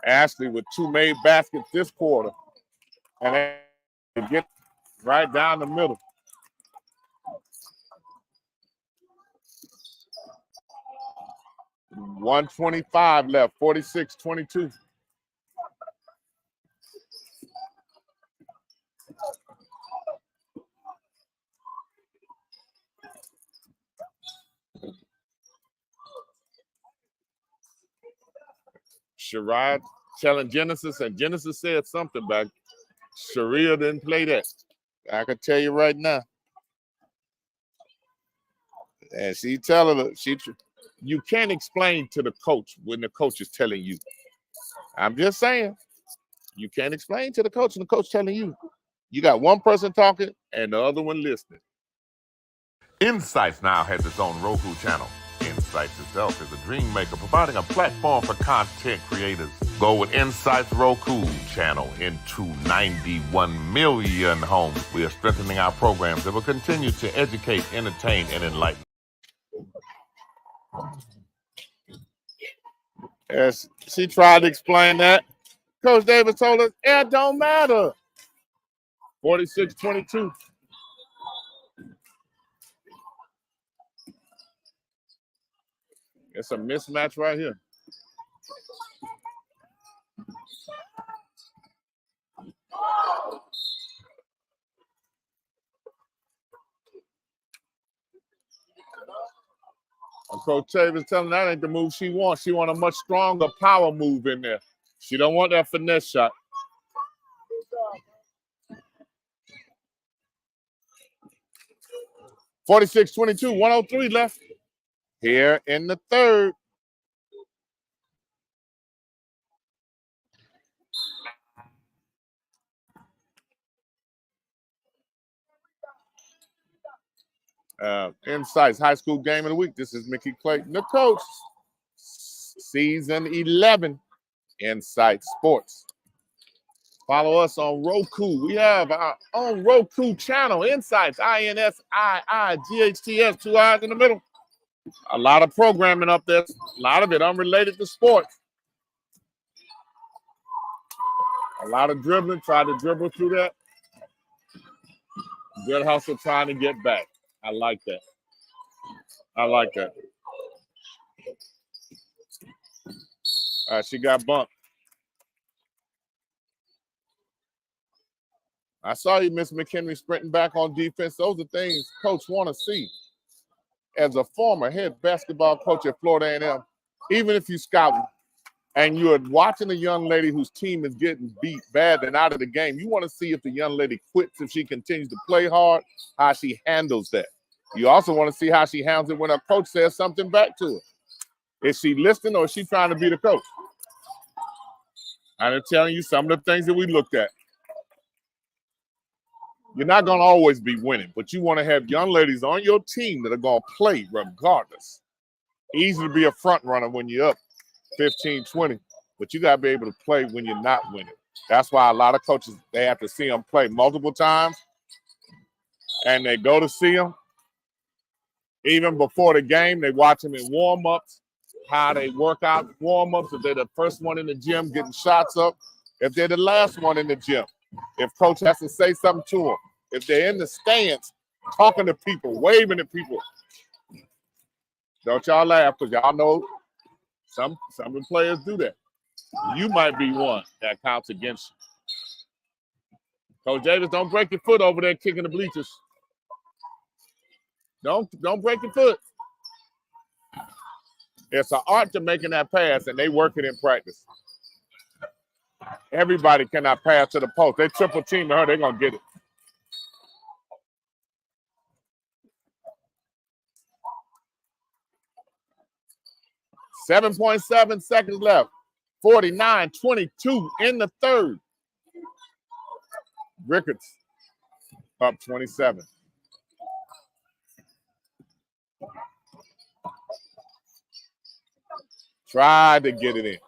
Ashley with 2 made baskets this quarter. And they get right down the middle. $125 left, 46-22. Sherrod telling Genesis, and Genesis said something back. Sharia didn't play that. I can tell you right now. And she telling her, you can't explain to the coach when the coach is telling you. I'm just saying, you can't explain to the coach and the coach telling you. You got one person talking and the other one listening.
INSiiGHTS now has its own Roku channel. INSiiGHTS itself is a dream maker, providing a platform for content creators. Go with INSiiGHTS Roku channel into 91 million homes. We are strengthening our programs that will continue to educate, entertain, and enlighten.
Yes, she tried to explain that. Coach Davis told us, it don't matter. 46-22. It's a mismatch right here. Coach Davis telling that ain't the move she wants. She wants a much stronger power move in there. She don't want that finesse shot. (46-22), 103 left. Here in the third. INSiiGHTS High School Game of the Week. This is Mickey Clayton, the coach. Season 11, INSiiGHTS Sports. Follow us on Roku. We have our own Roku channel, INSiiGHTS, INSiiGHTS, 2 eyes in the middle. A lot of programming up there. A lot of it unrelated to sports. A lot of dribbling. Try to dribble through that. Good hustle trying to get back. I like that. I like that. All right, she got bumped. I saw you, Miss McHenry, sprinting back on defense. Those are things coach want to see. As a former head basketball coach at Florida A&M, even if you scout and you're watching a young lady whose team is getting beat bad and out of the game, you want to see if the young lady quits, if she continues to play hard, how she handles that. You also want to see how she handles it when her coach says something back to her. Is she listening or is she trying to be the coach? I'm telling you some of the things that we looked at. You're not going to always be winning, but you want to have young ladies on your team that are going to play regardless. Easy to be a front runner when you're up 15, 20, but you got to be able to play when you're not winning. That's why a lot of coaches, they have to see them play multiple times, and they go to see them. Even before the game, they watch them in warm-ups, how they work out warm-ups, if they're the first one in the gym getting shots up, if they're the last one in the gym, if coach has to say something to them, if they're in the stands talking to people, waving at people. Don't y'all laugh, because y'all know some of the players do that. You might be one that counts against you. Coach Davis, don't break your foot over there kicking the bleachers. Don't break your foot. It's an art to making that pass, and they work it in practice. Everybody cannot pass to the post. They triple team her, they're going to get it. .7 seconds left. 49-22 in the third. Rickards up 27. Tried to get it in.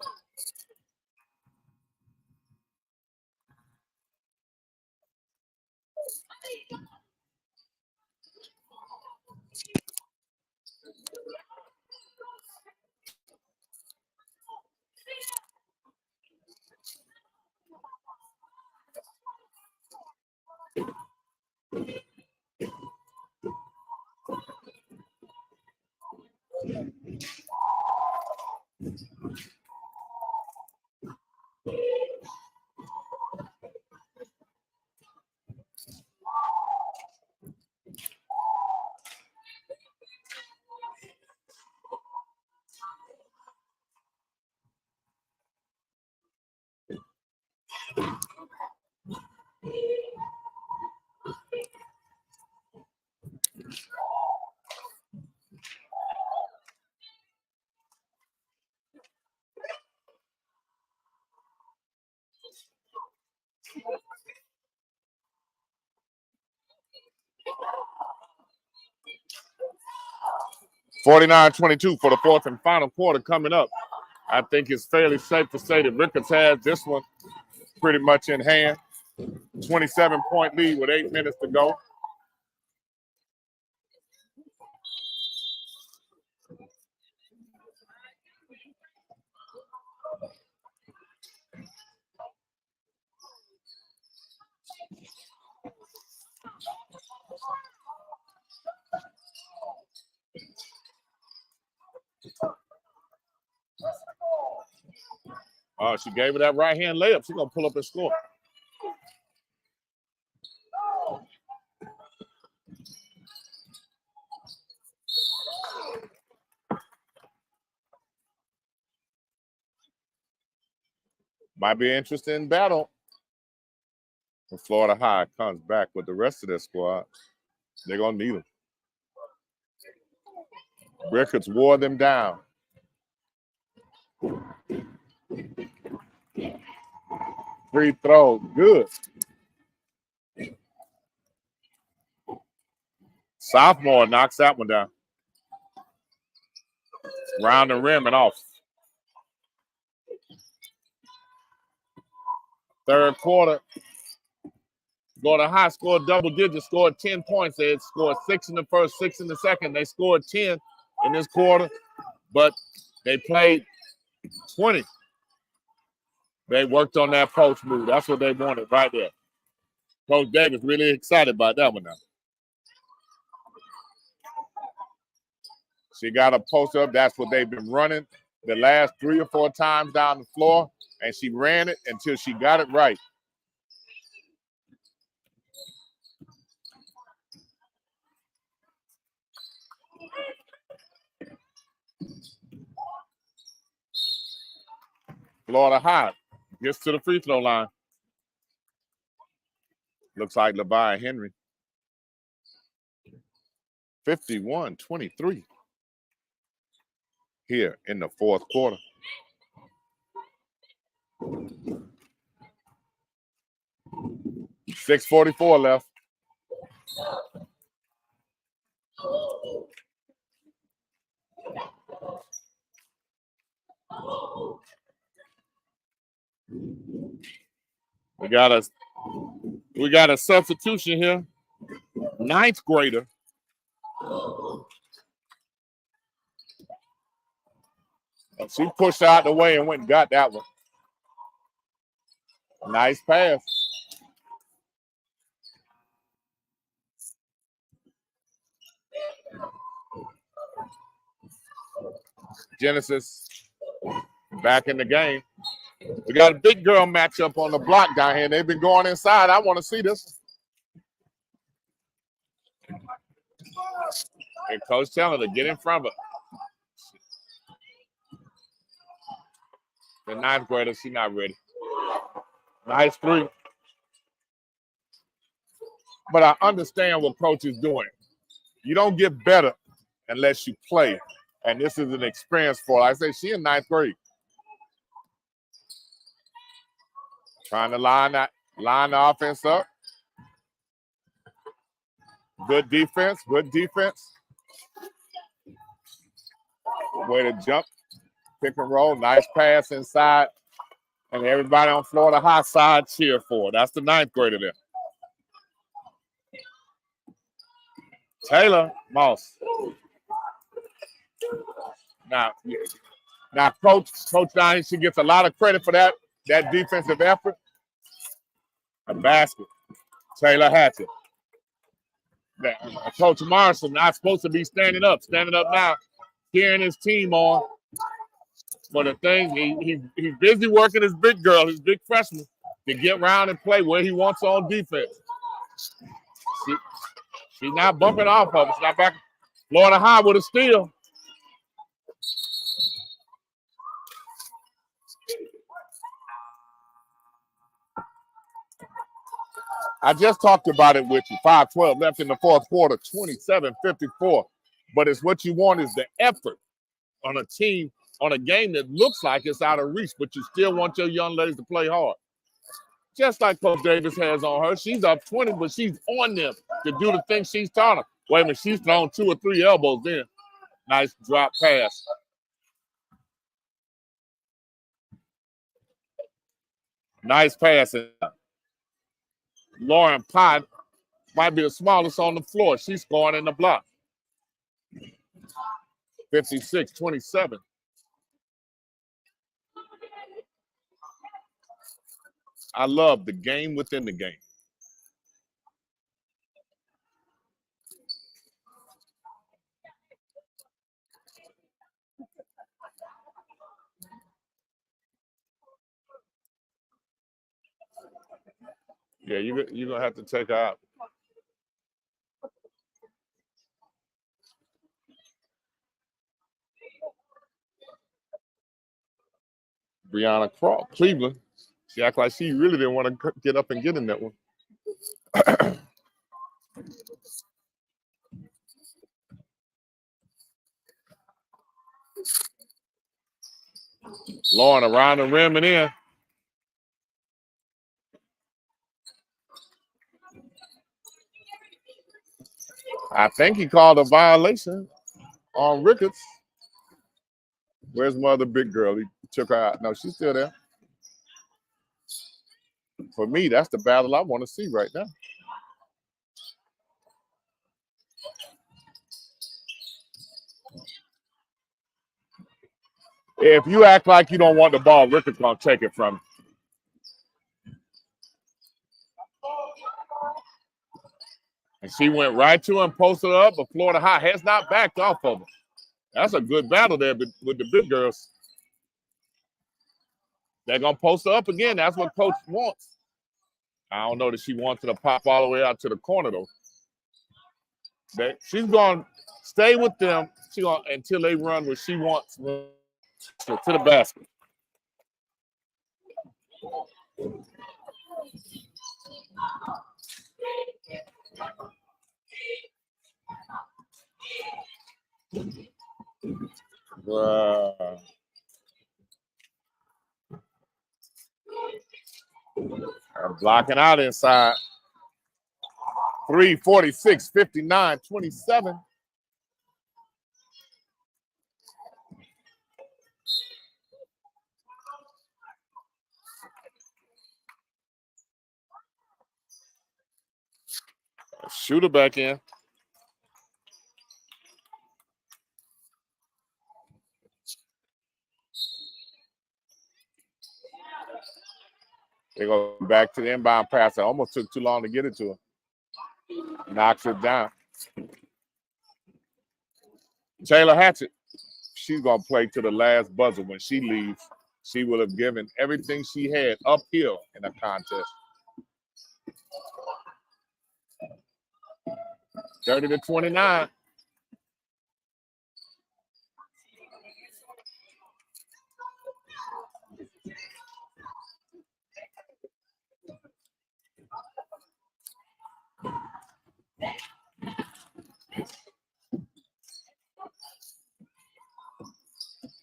.49-22 for the fourth and final quarter coming up. I think it's fairly safe to say that Rickards has this one pretty much in hand. 27-point lead with 8 minutes to go. She gave her that right-hand layup. She's going to pull up and score. Might be an interesting battle. When Florida High comes back with the rest of their squad, they're going to need them. Rickards wore them down. Free throw, good. Sophomore knocks that one down. Round the rim and off. Third quarter. Florida High scored double digits, scored 10 points. They had scored 6 in the first, 6 in the second. They scored 10 in this quarter, but they played 20. They worked on that post move. That's what they wanted right there. Coach Davis really excited about that one now. She got a post up. That's what they've been running the last 3 or 4 times down the floor, and she ran it until she got it right. Florida High gets to the free throw line. Looks like LeVia Henry. 51-23 here in the fourth quarter. .644 left. We got a substitution here. 9th grader. She pushed out the way and went and got that one. Nice pass. Genesis back in the game. We got a big girl matchup on the block down here. They've been going inside. I want to see this. And Coach telling her to get in front of her. The 9th grader, she's not ready. Nice 3. But I understand what Coach is doing. You don't get better unless you play. And this is an experience for her. I say she in 9th grade. Trying to line the offense up. Good defense, good defense. Way to jump, pick and roll, nice pass inside. And everybody on Florida High side cheer for it. That's the 9th grader there. Taylor Moss. Now Coach Donnie, she gets a lot of credit for that defensive effort. A basket. Taylor Hatchett. Coach Morrison not supposed to be standing up now, cheering his team on. But the thing, he's busy working his big girl, his big freshman, to get around and play where he wants on defense. She's not bumping off of him. She's not back. Florida High with a steal. I just talked about it with you. 5:12 left in the 4th quarter, 27-54. But it's what you want is the effort on a team, on a game that looks like it's out of reach, but you still want your young ladies to play hard. Just like Coach Davis has on her. She's up 20, but she's on them to do the things she's taught them. Wait a minute, she's thrown 2 or 3 elbows in. Nice drop pass. Nice pass. Lauren Pott might be the smallest on the floor. She's scoring in the block. 56-27. I love the game within the game. Yeah, you're going to have to take her out. Brianna Cleveland. She acted like she really didn't want to get up and get in that one. Lauren around the rim and in. I think he called a violation on Rickards. Where's my other big girl? He took her out. No, she's still there. For me, that's the battle I want to see right now. If you act like you don't want the ball, Rickards going to take it from you. And she went right to him, posted up, but Florida High has not backed off of him. That's a good battle there with the big girls. They're going to post her up again. That's what Coach wants. I don't know that she wants to pop all the way out to the corner, though. She's going to stay with them until they run where she wants to the basket. Blocking out inside. 3:46, 59, 27. Shooter back in. They go back to the inbound pass. It almost took too long to get it to him. Knocks it down. Taylor Hatchett, she's going to play to the last buzzer. When she leaves, she will have given everything she had uphill in a contest. 30-29.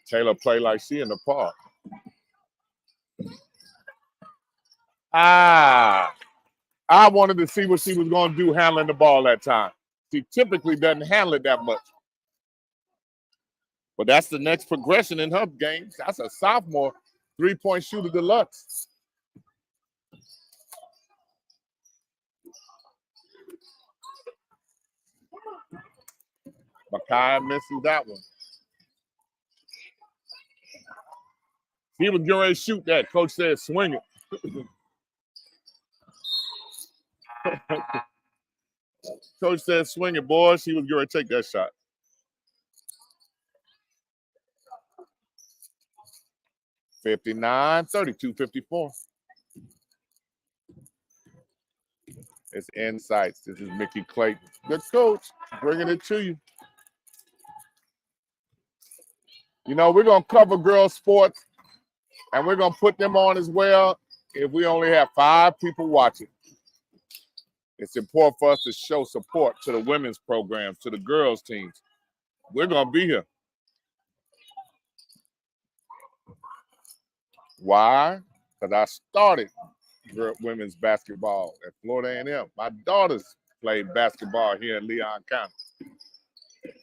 Taylor play like she in the park. I wanted to see what she was going to do handling the ball that time. She typically doesn't handle it that much. But that's the next progression in her game. That's a sophomore three-point shooter deluxe. Makai misses that one. He was getting ready to shoot that. Coach said, swing it. Coach said, swing it, boys. He was getting ready to take that shot. (59, 32, 54). It's INSiiGHTS. This is Mickey Clayton, the coach, bringing it to you. You know, we're going to cover girls' sports, and we're going to put them on as well if we only have 5 people watching. It's important for us to show support to the women's programs, to the girls' teams. We're going to be here. Why? Because I started women's basketball at Florida A&M. My daughters played basketball here in Leon County.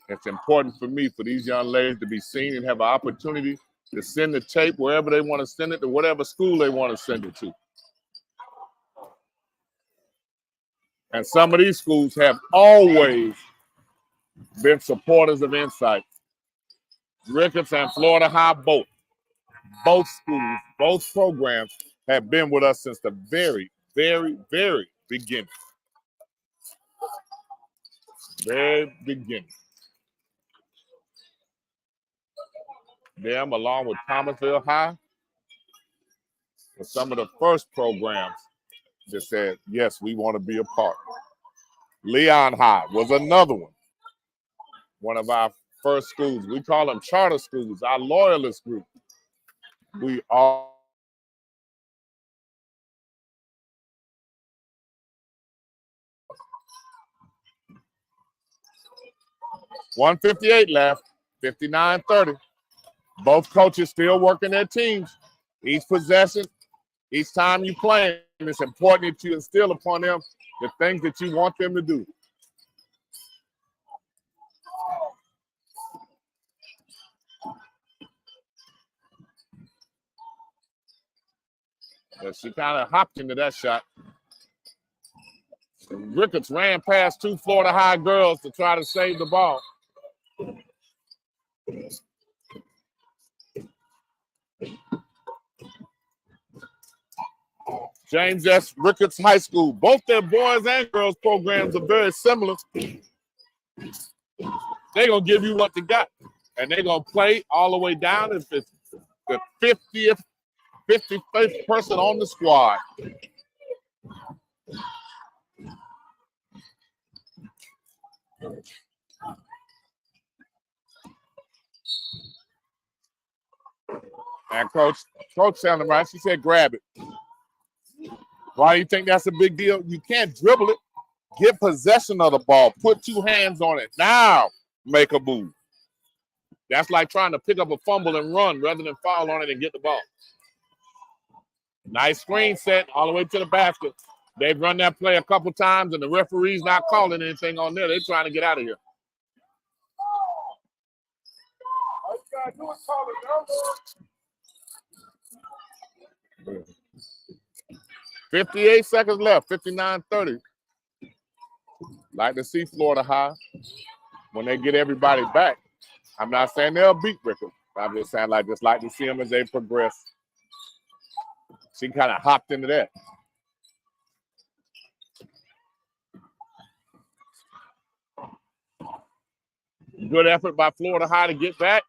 It's important for me, for these young ladies to be seen and have an opportunity to send the tape wherever they want to send it, to whatever school they want to send it to. And some of these schools have always been supporters of INSiiGHTS. Rickards and Florida High both. Both schools, both programs have been with us since the very, very, very beginning. Very beginning. Them, along with Thomasville High, were some of the first programs that said, yes, we want to be a part. Leon High was another one of our first schools. We call them charter schools, our loyalist group. We all .158 left, 59-30. Both coaches still working their teams. Each possession, each time you play, it's important that you instill upon them the things that you want them to do. But she kind of hopped into that shot. And Rickards ran past 2 Florida High girls to try to save the ball. James S. Rickards High School. Both their boys and girls programs are very similar. They're going to give you what they got. And they're going to play all the way down if it's the 55th person on the squad. And Coach sounded right. She said, grab it. Why do you think that's a big deal? You can't dribble it. Get possession of the ball. Put 2 hands on it. Now make a move. That's like trying to pick up a fumble and run rather than foul on it and get the ball. Nice screen set all the way to the basket. They've run that play a couple times, and the referee's not calling anything on there. They're trying to get out of here. All you gotta do is call it down. 58 seconds left, 59-30. Like to see Florida High when they get everybody back. I'm not saying they'll beat Rickards. I'm just saying just like to see them as they progress. She kind of hopped into that. Good effort by Florida High to get back.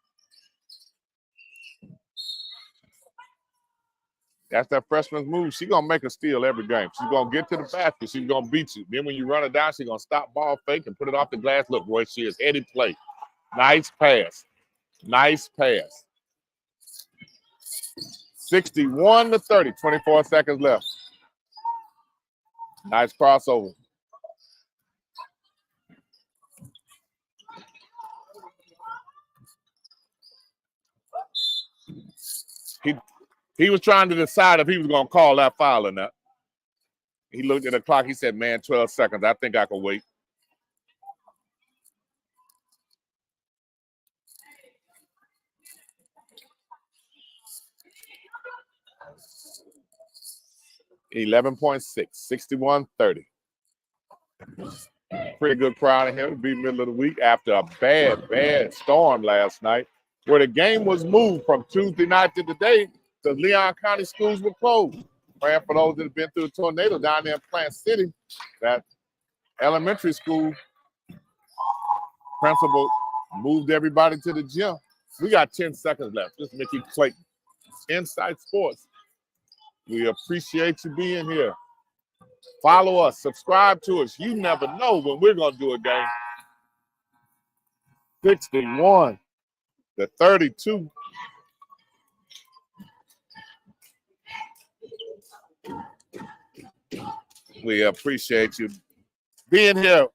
That's that freshman's move. She's going to make a steal every game. She's going to get to the basket. She's going to beat you. Then when you run her down, she's going to stop ball fake and put it off the glass. Look, Roy, she is heady play. Nice pass. Nice pass. 61-30, 24 seconds left. Nice crossover. He was trying to decide if he was going to call that foul or not. He looked at the clock. He said, man, 12 seconds. I think I can wait. $11.6, 61-30. Pretty good crowd in here to be middle of the week after a bad storm last night, where the game was moved from Tuesday night to today because Leon County schools were closed. Praying for those that have been through a tornado down there in Plant City. That elementary school principal moved everybody to the gym. We got 10 seconds left. This is Mickey Clayton, Inside Sports. We appreciate you being here. Follow us, subscribe to us. You never know when we're going to do a game. 61-32. We appreciate you being here.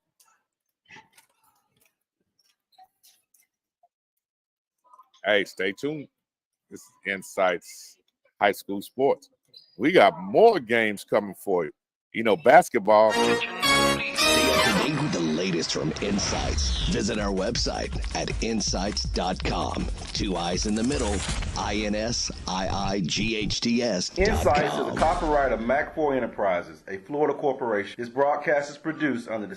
Hey, stay tuned. This is Insights High School Sports. We got more games coming for you. You know, basketball.
Stay up to date with the latest from Insights. Visit our website at INSiiGHTS.com. 2 I's in the middle. INSiiGHTS.
Insights is a copyright of Mac4 Enterprises, a Florida corporation. This broadcast is produced under the